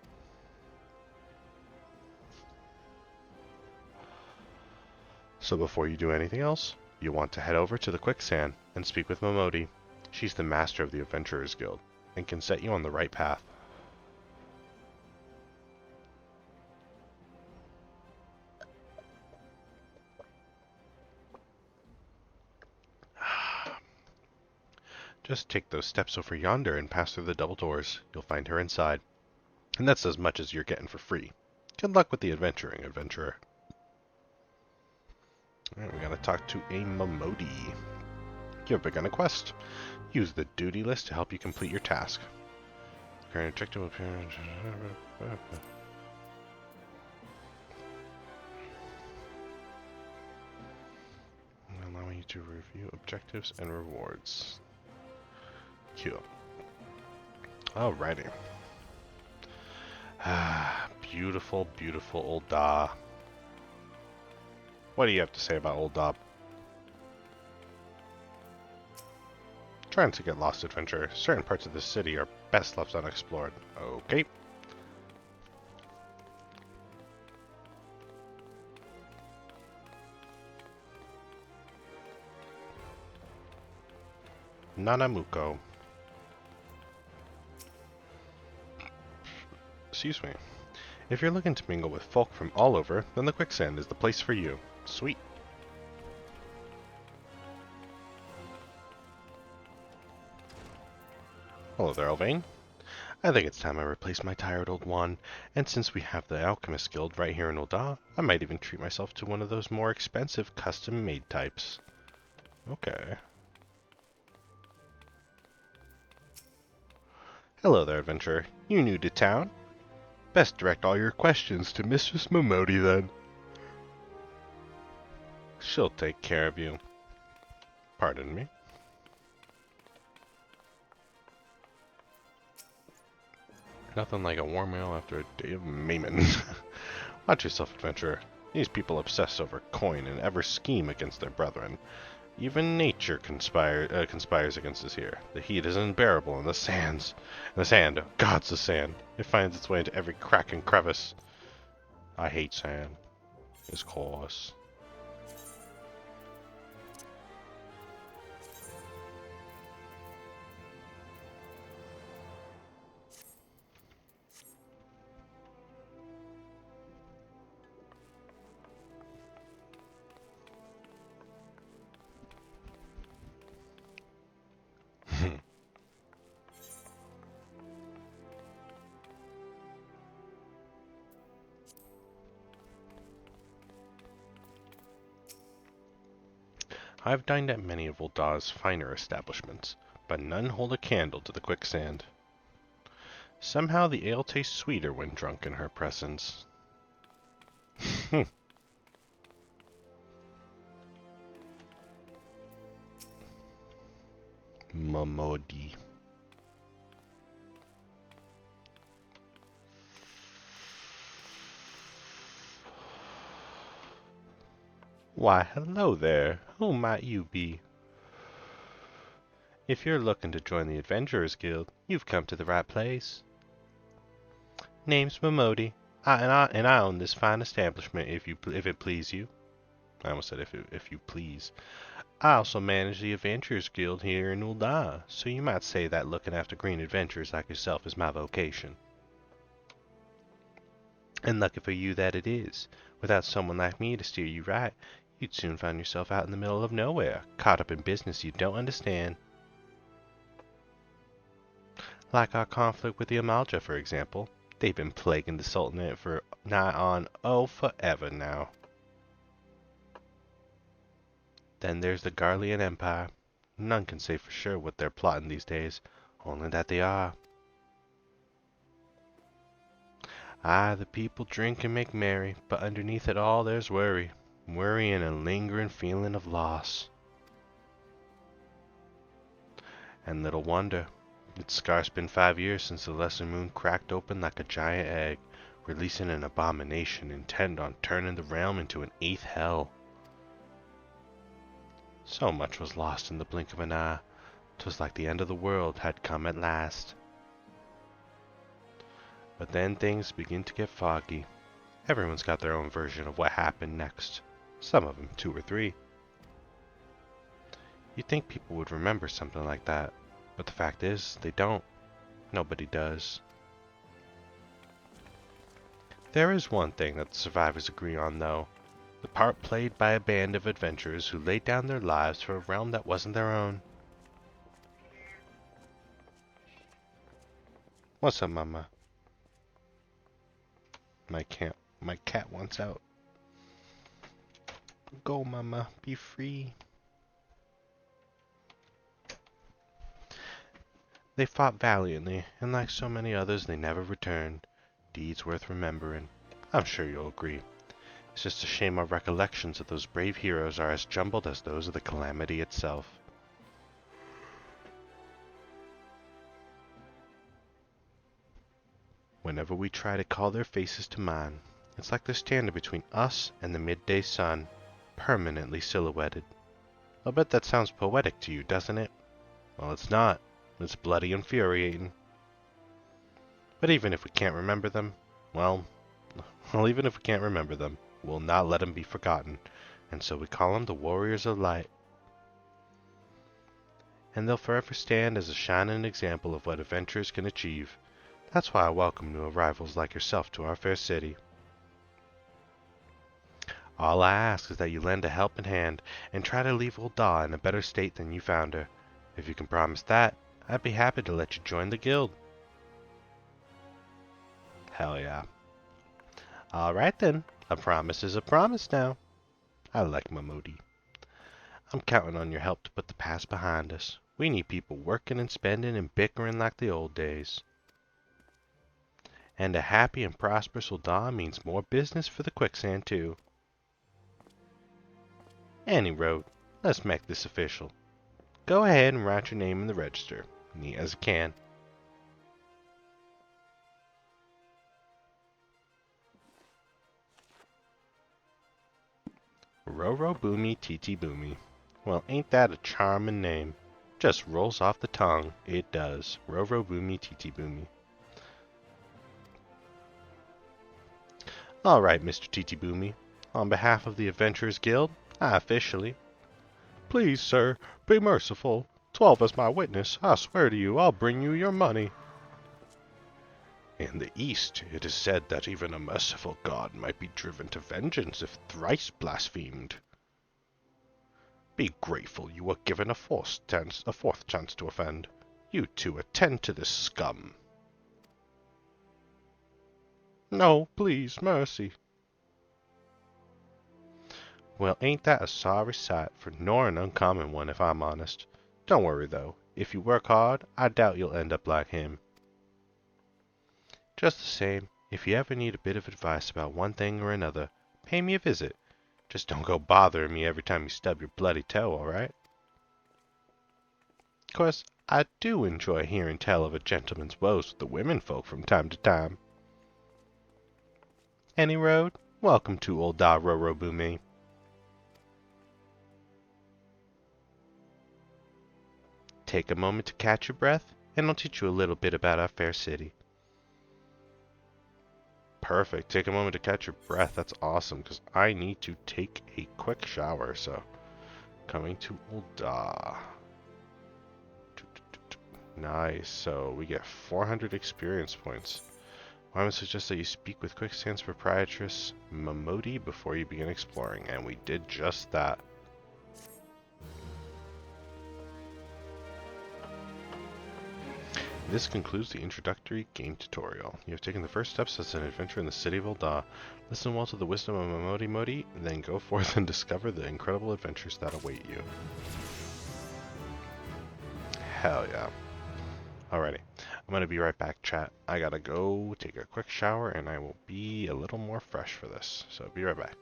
So before you do anything else, you want to head over to the Quicksand and speak with Momodi. She's the master of the Adventurers Guild, and can set you on the right path. Just take those steps over yonder and pass through the double doors. You'll find her inside. And that's as much as you're getting for free. Good luck with the adventuring, adventurer. Alright, we gotta talk to a Momodi. You have begun a quest. Use the duty list to help you complete your task. Current objective appearance. Allowing you to review objectives and rewards. Cute. Alrighty. Beautiful, beautiful Ul'dah. What do you have to say about Ul'dah? Trying to get lost, adventurer. Certain parts of the city are best left unexplored. Okay. Nanamuko. Excuse me. If you're looking to mingle with folk from all over, then the Quicksand is the place for you. Sweet. Hello there, Elvain. I think it's time I replace my tired old wand, and since we have the Alchemist Guild right here in Ul'dah, I might even treat myself to one of those more expensive custom-made types. Okay. Hello there, adventurer. You new to town? Best direct all your questions to Mistress Momodi, then. She'll take care of you. Pardon me. Nothing like a warm meal after a day of maiming. Watch yourself, adventurer. These people obsess over coin and ever scheme against their brethren. Even nature conspires against us here. The heat is unbearable in the sands. And the sand, oh gods, the sand. It finds its way into every crack and crevice. I hate sand. It's coarse. I've dined at many of Ul'dah's finer establishments, but none hold a candle to the Quicksand. Somehow the ale tastes sweeter when drunk in her presence. Momodi. Why, hello there. Who might you be? If you're looking to join the Adventurers Guild, you've come to the right place. Name's Momodi, and I own this fine establishment. If it please you, I almost said if you please. I also manage the Adventurers Guild here in Ul'dah, so you might say that looking after green adventurers like yourself is my vocation. And lucky for you that it is. Without someone like me to steer you right, you'd soon find yourself out in the middle of nowhere, caught up in business you don't understand. Like our conflict with the Amalja, for example. They've been plaguing the Sultanate for nigh on, forever now. Then there's the Garlean Empire. None can say for sure what they're plotting these days, only that they are. Aye, the people drink and make merry, but underneath it all there's worry. Worry and a lingering feeling of loss. And little wonder. It's scarce been 5 years since the lesser moon cracked open like a giant egg, releasing an abomination intent on turning the realm into an 8th hell. So much was lost in the blink of an eye. 'Twas like the end of the world had come at last. But then things begin to get foggy. Everyone's got their own version of what happened next. Some of them 2 or 3. You'd think people would remember something like that, but the fact is, they don't. Nobody does. There is one thing that the survivors agree on, though. The part played by a band of adventurers who laid down their lives for a realm that wasn't their own. What's up, Mama? My cat wants out. Go, Mama. Be free. They fought valiantly, and like so many others, they never returned. Deeds worth remembering. I'm sure you'll agree. It's just a shame our recollections of those brave heroes are as jumbled as those of the calamity itself. Whenever we try to call their faces to mind, it's like they're standing between us and the midday sun, permanently silhouetted. I'll bet that sounds poetic to you, doesn't it? Well, it's not. It's bloody infuriating. But even if we can't remember them, well, even if we can't remember them, we'll not let them be forgotten, and so we call them the Warriors of Light. And they'll forever stand as a shining example of what adventurers can achieve. That's why I welcome new arrivals like yourself to our fair city. All I ask is that you lend a helping hand and try to leave Ul'dah in a better state than you found her. If you can promise that, I'd be happy to let you join the guild. Hell yeah. Alright then, a promise is a promise now. I like Momodi. I'm counting on your help to put the past behind us. We need people working and spending and bickering like the old days. And a happy and prosperous Ul'dah means more business for the quicksand too. Any road, let's make this official. Go ahead and write your name in the register, neat as it can. Rorobume Titibume. Well, ain't that a charming name? Just rolls off the tongue. It does. Rorobume Titibume. Alright, Mr. Titibume. On behalf of the Adventurers Guild, I officially... Please, sir, be merciful. 12 as my witness. I swear to you, I'll bring you your money. In the East, it is said that even a merciful god might be driven to vengeance if thrice blasphemed. Be grateful you were given a fourth chance to offend. You two attend to this scum. No, please, mercy. Well, ain't that a sorry sight, nor an uncommon one, if I'm honest. Don't worry, though. If you work hard, I doubt you'll end up like him. Just the same, if you ever need a bit of advice about one thing or another, pay me a visit. Just don't go bothering me every time you stub your bloody toe, alright? Of course, I do enjoy hearing tell of a gentleman's woes with the women folk from time to time. Any road? Welcome to old Rorobume. Take a moment to catch your breath, and I'll teach you a little bit about our fair city. Perfect. Take a moment to catch your breath. That's awesome, because I need to take a quick shower, so... Coming to Ulda. Nice. So, we get 400 experience points. I would suggest that you speak with Quicksand's proprietress, Momodi, before you begin exploring, and we did just that. This concludes the introductory game tutorial. You have taken the first steps as an adventurer in the city of Ulda. Listen well to the wisdom of Momodi Modi, then go forth and discover the incredible adventures that await you. Hell yeah. Alrighty. I'm going to be right back, chat. I gotta go take a quick shower, and I will be a little more fresh for this. So, be right back.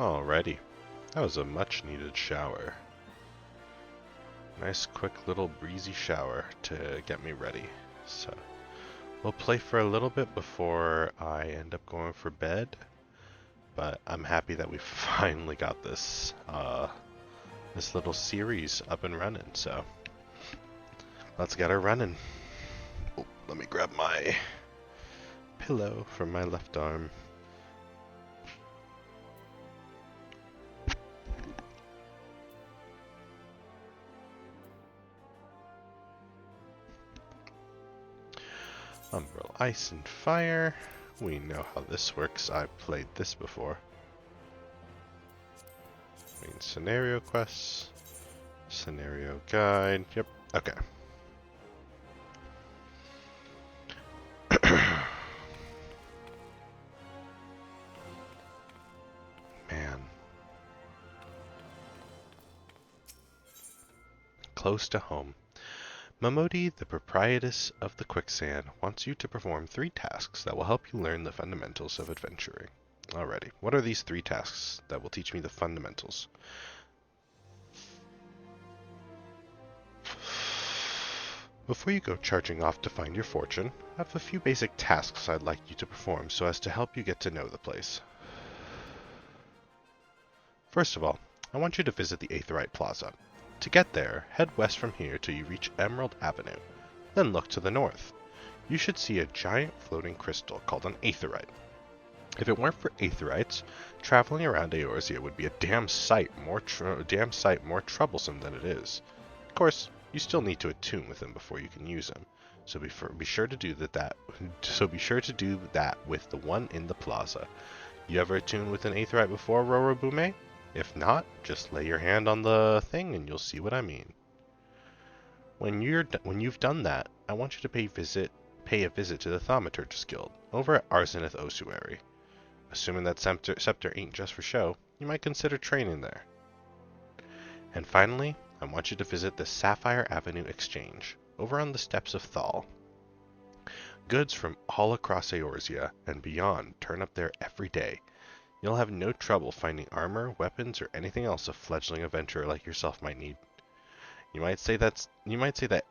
Alrighty. That was a much needed shower. Nice quick little breezy shower to get me ready. So we'll play for a little bit before I end up going for bed. But I'm happy that we finally got this this little series up and running. So let's get her running. Oh, let me grab my pillow from my left arm. Umbral Ice and Fire. We know how this works. I've played this before. Main scenario quests. Scenario guide. Yep. Okay. Man. Close to home. Momodi, the proprietress of the Quicksand, wants you to perform 3 tasks that will help you learn the fundamentals of adventuring. Alrighty, what are these 3 tasks that will teach me the fundamentals? Before you go charging off to find your fortune, I have a few basic tasks I'd like you to perform so as to help you get to know the place. First of all, I want you to visit the Aetheryte Plaza. To get there, head west from here till you reach Emerald Avenue. Then look to the north. You should see a giant floating crystal called an Aetheryte. If it weren't for Aetherites, traveling around Eorzea would be a damn sight more troublesome than it is. Of course, you still need to attune with them before you can use them, so be sure to do that. So be sure to do that with the one in the plaza. You ever attuned with an Aetherite before, Rorobume? If not, just lay your hand on the thing and you'll see what I mean. When you've done that, I want you to pay a visit to the Thaumaturgist Guild over at Arzenith Ossuary. Assuming that scepter ain't just for show, you might consider training there. And finally, I want you to visit the Sapphire Avenue Exchange over on the steps of Thal. Goods from all across Eorzea and beyond turn up there every day. You'll have no trouble finding armor, weapons, or anything else a fledgling adventurer like yourself might need. You might say that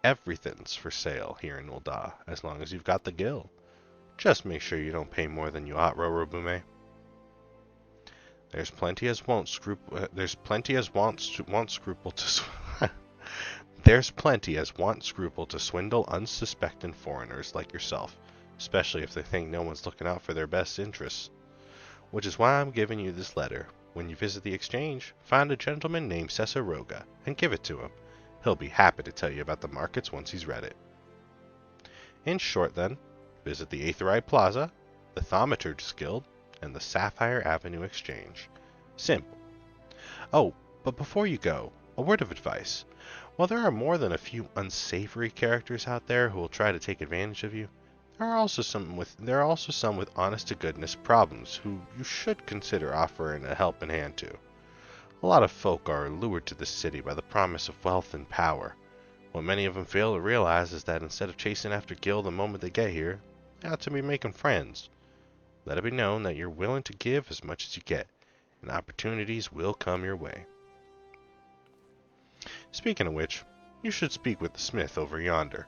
everything's for sale here in Ul'dah, as long as you've got the gil. Just make sure you don't pay more than you ought, Rorobume. There's plenty as want scruple to swindle unsuspecting foreigners like yourself, especially if they think no one's looking out for their best interests. Which is why I'm giving you this letter. When you visit the exchange, find a gentleman named Cesaroga and give it to him. He'll be happy to tell you about the markets once he's read it. In short, then, visit the Aetheryte Plaza, the Thaumaturgist Guild, and the Sapphire Avenue Exchange. Simple. Oh, but before you go, a word of advice. While there are more than a few unsavory characters out there who will try to take advantage of you, there are also some with honest-to-goodness problems who you should consider offering a helping hand to. A lot of folk are lured to this city by the promise of wealth and power. What many of them fail to realize is that instead of chasing after gil the moment they get here, they ought to be making friends. Let it be known that you're willing to give as much as you get, and opportunities will come your way. Speaking of which, you should speak with the smith over yonder.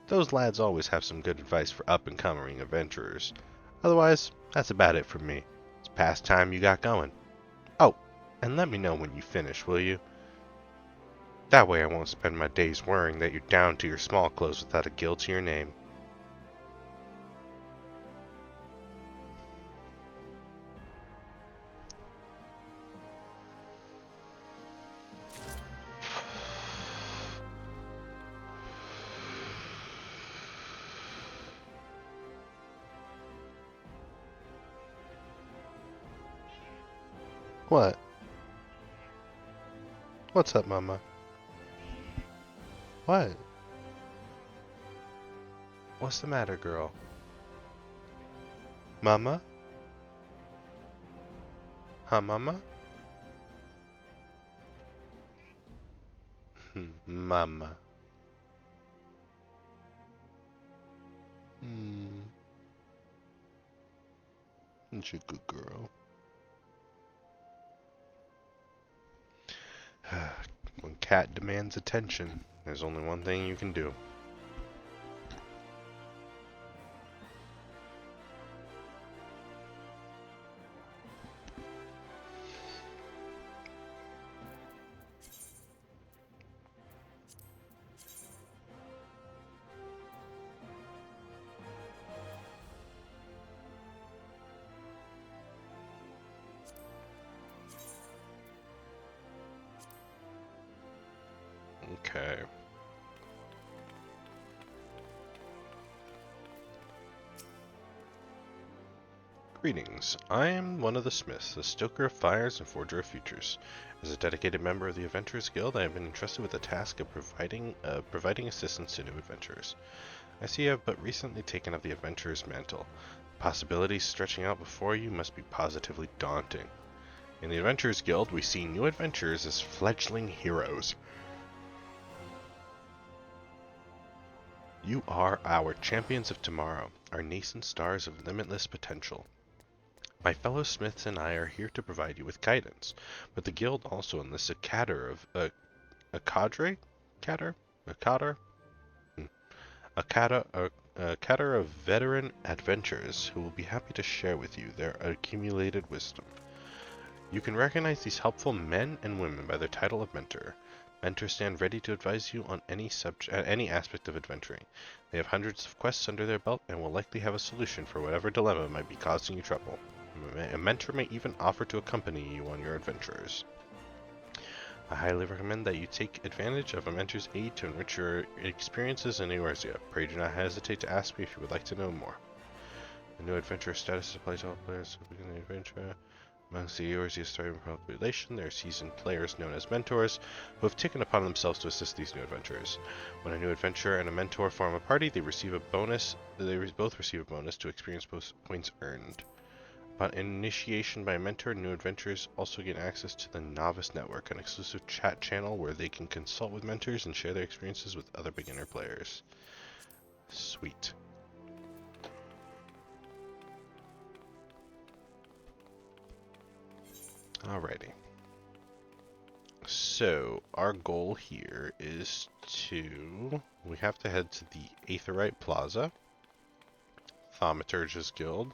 Those lads always have some good advice for up-and-coming adventurers. Otherwise, that's about it from me. It's past time you got going. Oh, and let me know when you finish, will you? That way I won't spend my days worrying that you're down to your small clothes without a gil to your name. What? What's up, Mama? What? What's the matter, girl? Mama? Huh, Mama? Mama. You're a good girl. cat demands attention, there's only one thing you can do. Okay. Greetings. I am one of the smiths, a stoker of fires and forger of futures. As a dedicated member of the Adventurers Guild, I have been entrusted with the task of providing assistance to new adventurers. I see you have but recently taken up the adventurer's mantle. The possibilities stretching out before you must be positively daunting. In the Adventurers Guild, we see new adventurers as fledgling heroes. You are our champions of tomorrow, our nascent stars of limitless potential. My fellow smiths and I are here to provide you with guidance, but the guild also enlists a cadre of a cadre of veteran adventurers who will be happy to share with you their accumulated wisdom. You can recognize these helpful men and women by their title of mentor. Mentors stand ready to advise you on any aspect of adventuring. They have hundreds of quests under their belt and will likely have a solution for whatever dilemma might be causing you trouble. A mentor may even offer to accompany you on your adventures. I highly recommend that you take advantage of a mentor's aid to enrich your experiences in Eorzea. Pray do not hesitate to ask me if you would like to know more. The new adventurer status applies to all players who begin the adventure. Amongst the Eorzea's thriving population, there are seasoned players known as mentors who have taken upon themselves to assist these new adventurers. When a new adventurer and a mentor form a party, they receive a bonus. Both receive a bonus to experience points earned. Upon initiation by a mentor, new adventurers also gain access to the Novice Network, an exclusive chat channel where they can consult with mentors and share their experiences with other beginner players. Sweet. Alrighty. So, our goal here is we have to head to the Aetheryte Plaza, Thaumaturge's Guild,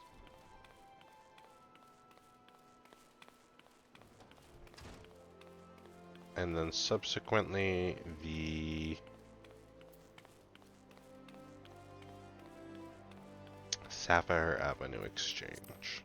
and then subsequently the Sapphire Avenue Exchange.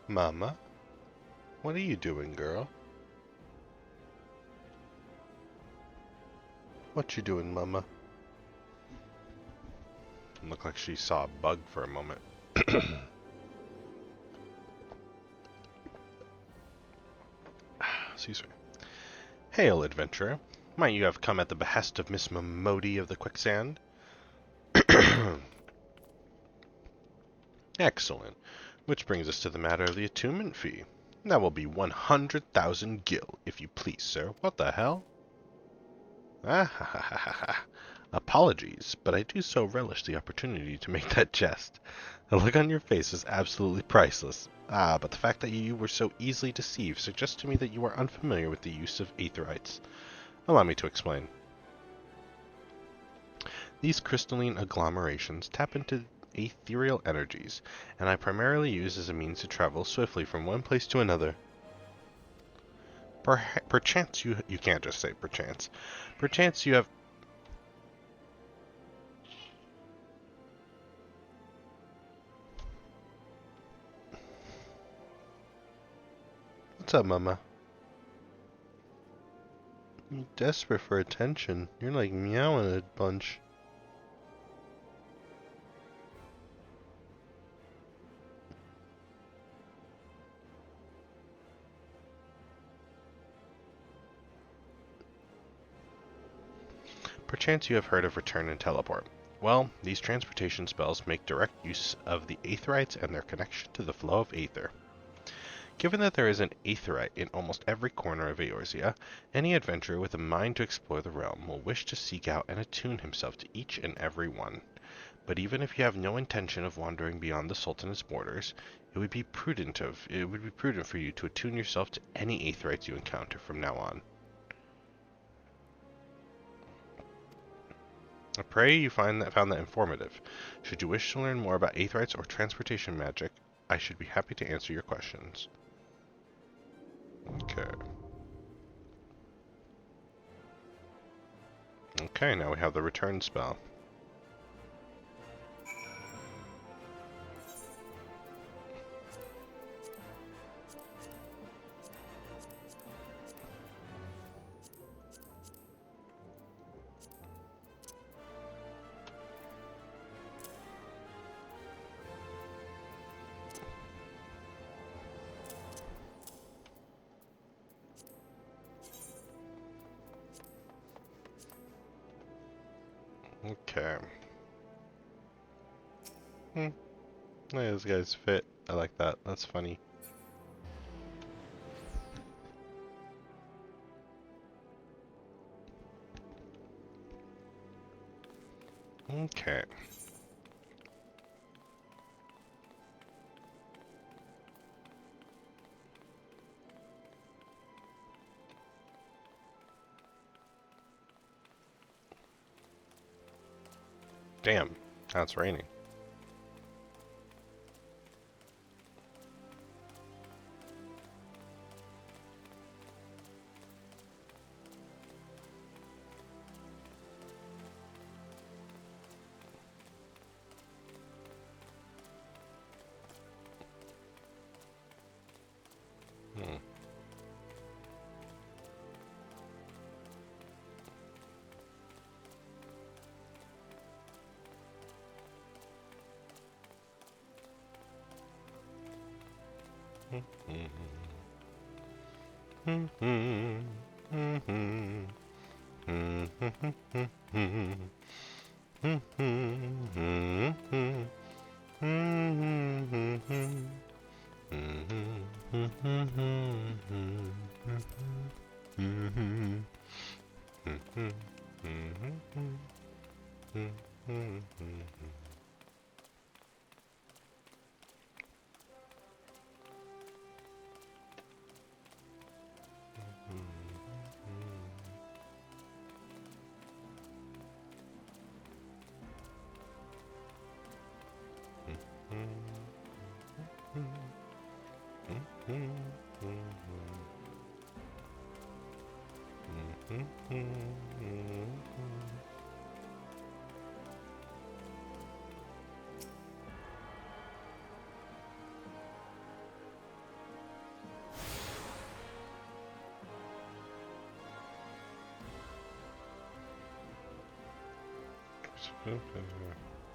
Mama, what are you doing, girl? What you doing, Mama? Looked like she saw a bug for a moment. Excuse me. Hail, adventurer. Might you have come at the behest of Miss Momodi of the Quicksand? Excellent. Which brings us to the matter of the attunement fee. That will be 100,000 gil, if you please, sir. What the hell? Ah ha ha ha ha ha. Apologies, but I do so relish the opportunity to make that jest. The look on your face is absolutely priceless. Ah, but the fact that you were so easily deceived suggests to me that you are unfamiliar with the use of aetherites. Allow me to explain. These crystalline agglomerations tap into ethereal energies, and I primarily use as a means to travel swiftly from one place to another. Perchance you can't just say perchance. Perchance you have... What's up, mama? You're desperate for attention. You're like meowing a bunch. Perchance you have heard of return and teleport. Well, these transportation spells make direct use of the aetherites and their connection to the flow of aether. Given that there is an aetherite in almost every corner of Eorzea, any adventurer with a mind to explore the realm will wish to seek out and attune himself to each and every one. But even if you have no intention of wandering beyond the Sultan's borders, it would be prudent for you to attune yourself to any aetherites you encounter from now on. I pray you found that informative. Should you wish to learn more about aetherites or transportation magic, I should be happy to answer your questions. Okay. Okay, now we have the return spell. Okay. Look at this guy's fit. I like that. That's funny. Okay. Damn, now it's raining. Hmm.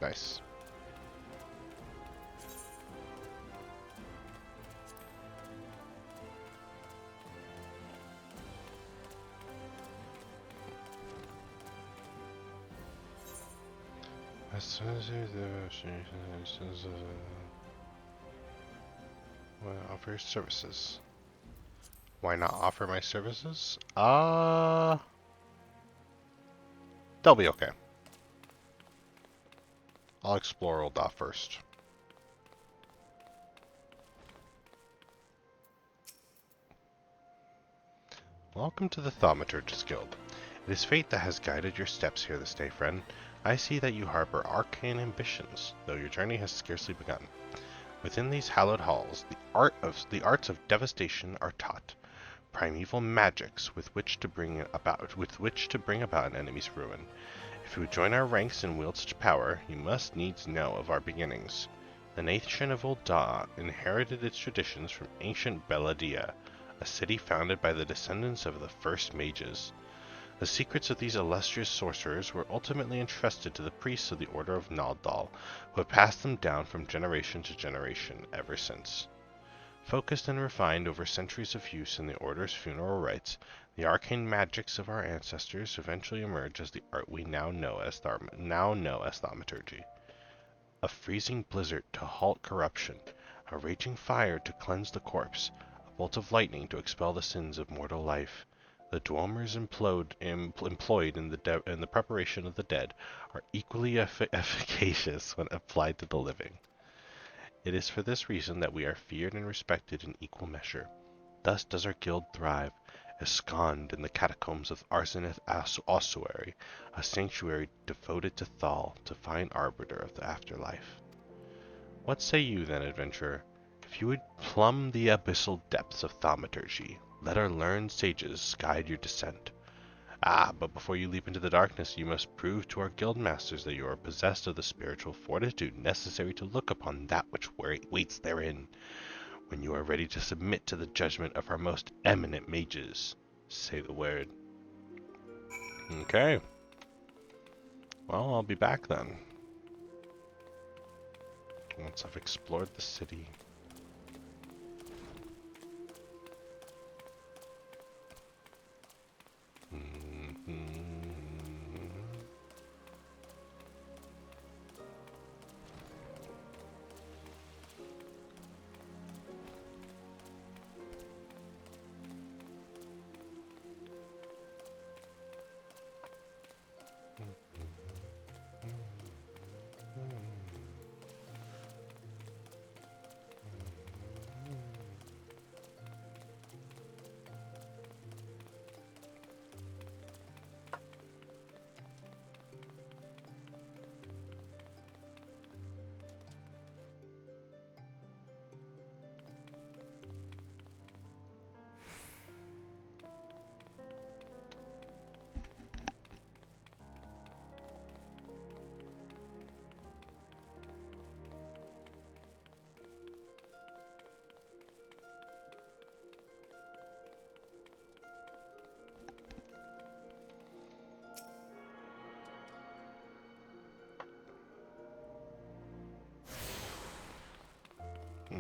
Nice. Well, offer services. Why not offer my services? They'll be okay. I'll explore Ul'dah first. Welcome to the Thaumaturgist Guild. It is fate that has guided your steps here this day, friend. I see that you harbor arcane ambitions, though your journey has scarcely begun. Within these hallowed halls, the arts of devastation are taught, primeval magics with which to bring about an enemy's ruin. If you would join our ranks and wield such power, you must needs know of our beginnings. The nation of Ul'dah inherited its traditions from ancient Beladia, a city founded by the descendants of the first mages. The secrets of these illustrious sorcerers were ultimately entrusted to the priests of the Order of Naldal, who have passed them down from generation to generation ever since. Focused and refined over centuries of use in the Order's funeral rites, the arcane magics of our ancestors eventually emerge as the art we now know as thaumaturgy. A freezing blizzard to halt corruption, a raging fire to cleanse the corpse, a bolt of lightning to expel the sins of mortal life. The dwellers employed in the preparation of the dead are equally efficacious when applied to the living. It is for this reason that we are feared and respected in equal measure. Thus does our guild thrive, ensconced in the catacombs of Arsenic Ossuary, a sanctuary devoted to Thal, divine arbiter of the afterlife. What say you then, adventurer? If you would plumb the abyssal depths of thaumaturgy, let our learned sages guide your descent. But before you leap into the darkness, you must prove to our guild masters that you are possessed of the spiritual fortitude necessary to look upon that which waits therein. When you are ready to submit to the judgment of our most eminent mages, say the word. Okay. Well, I'll be back then. Once I've explored the city.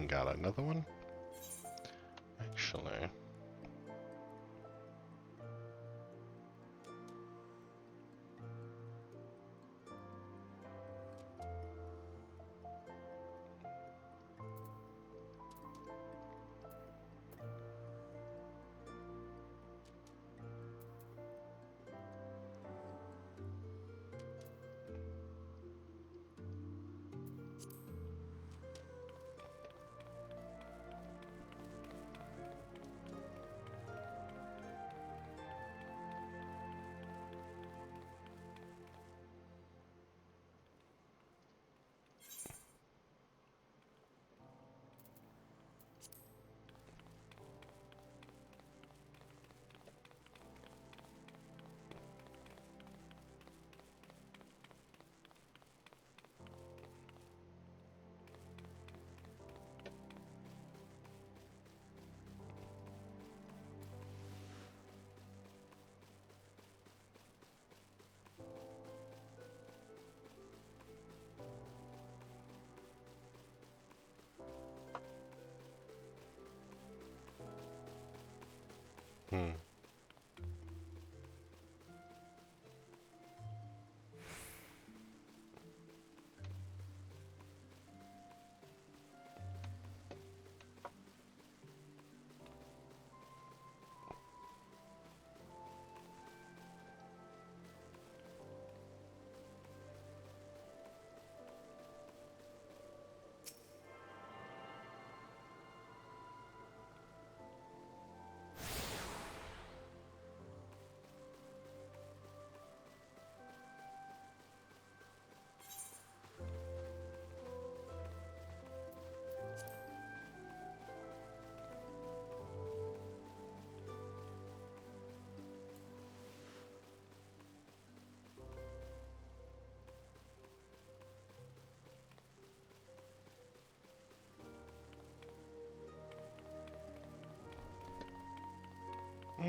Got another one? Actually. Hmm.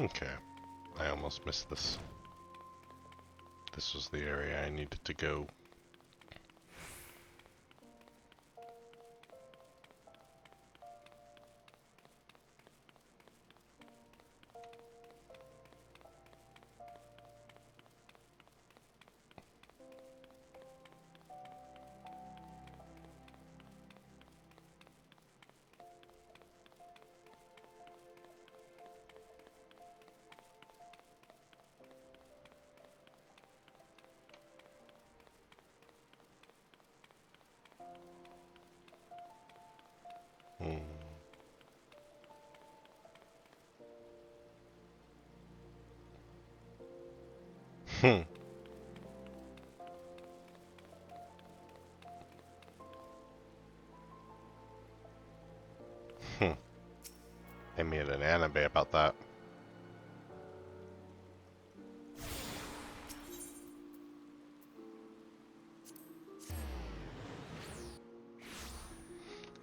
Okay. I almost missed this. This was the area I needed to go. Hmm. Hmm. Hmm. They made an anime about that.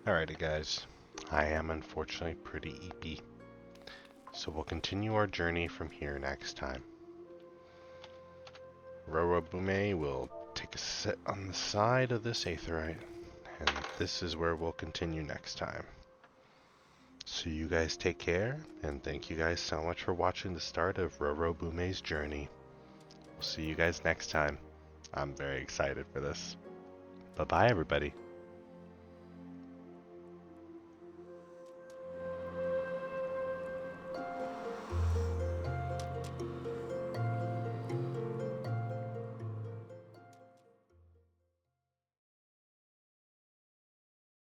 Alrighty guys, I am unfortunately pretty eepy, so we'll continue our journey from here next time. Rorobume will take a sit on the side of this aetheryte, and this is where we'll continue next time. So you guys take care, and thank you guys so much for watching the start of Rorobume's journey. We'll see you guys next time. I'm very excited for this. Bye-bye everybody.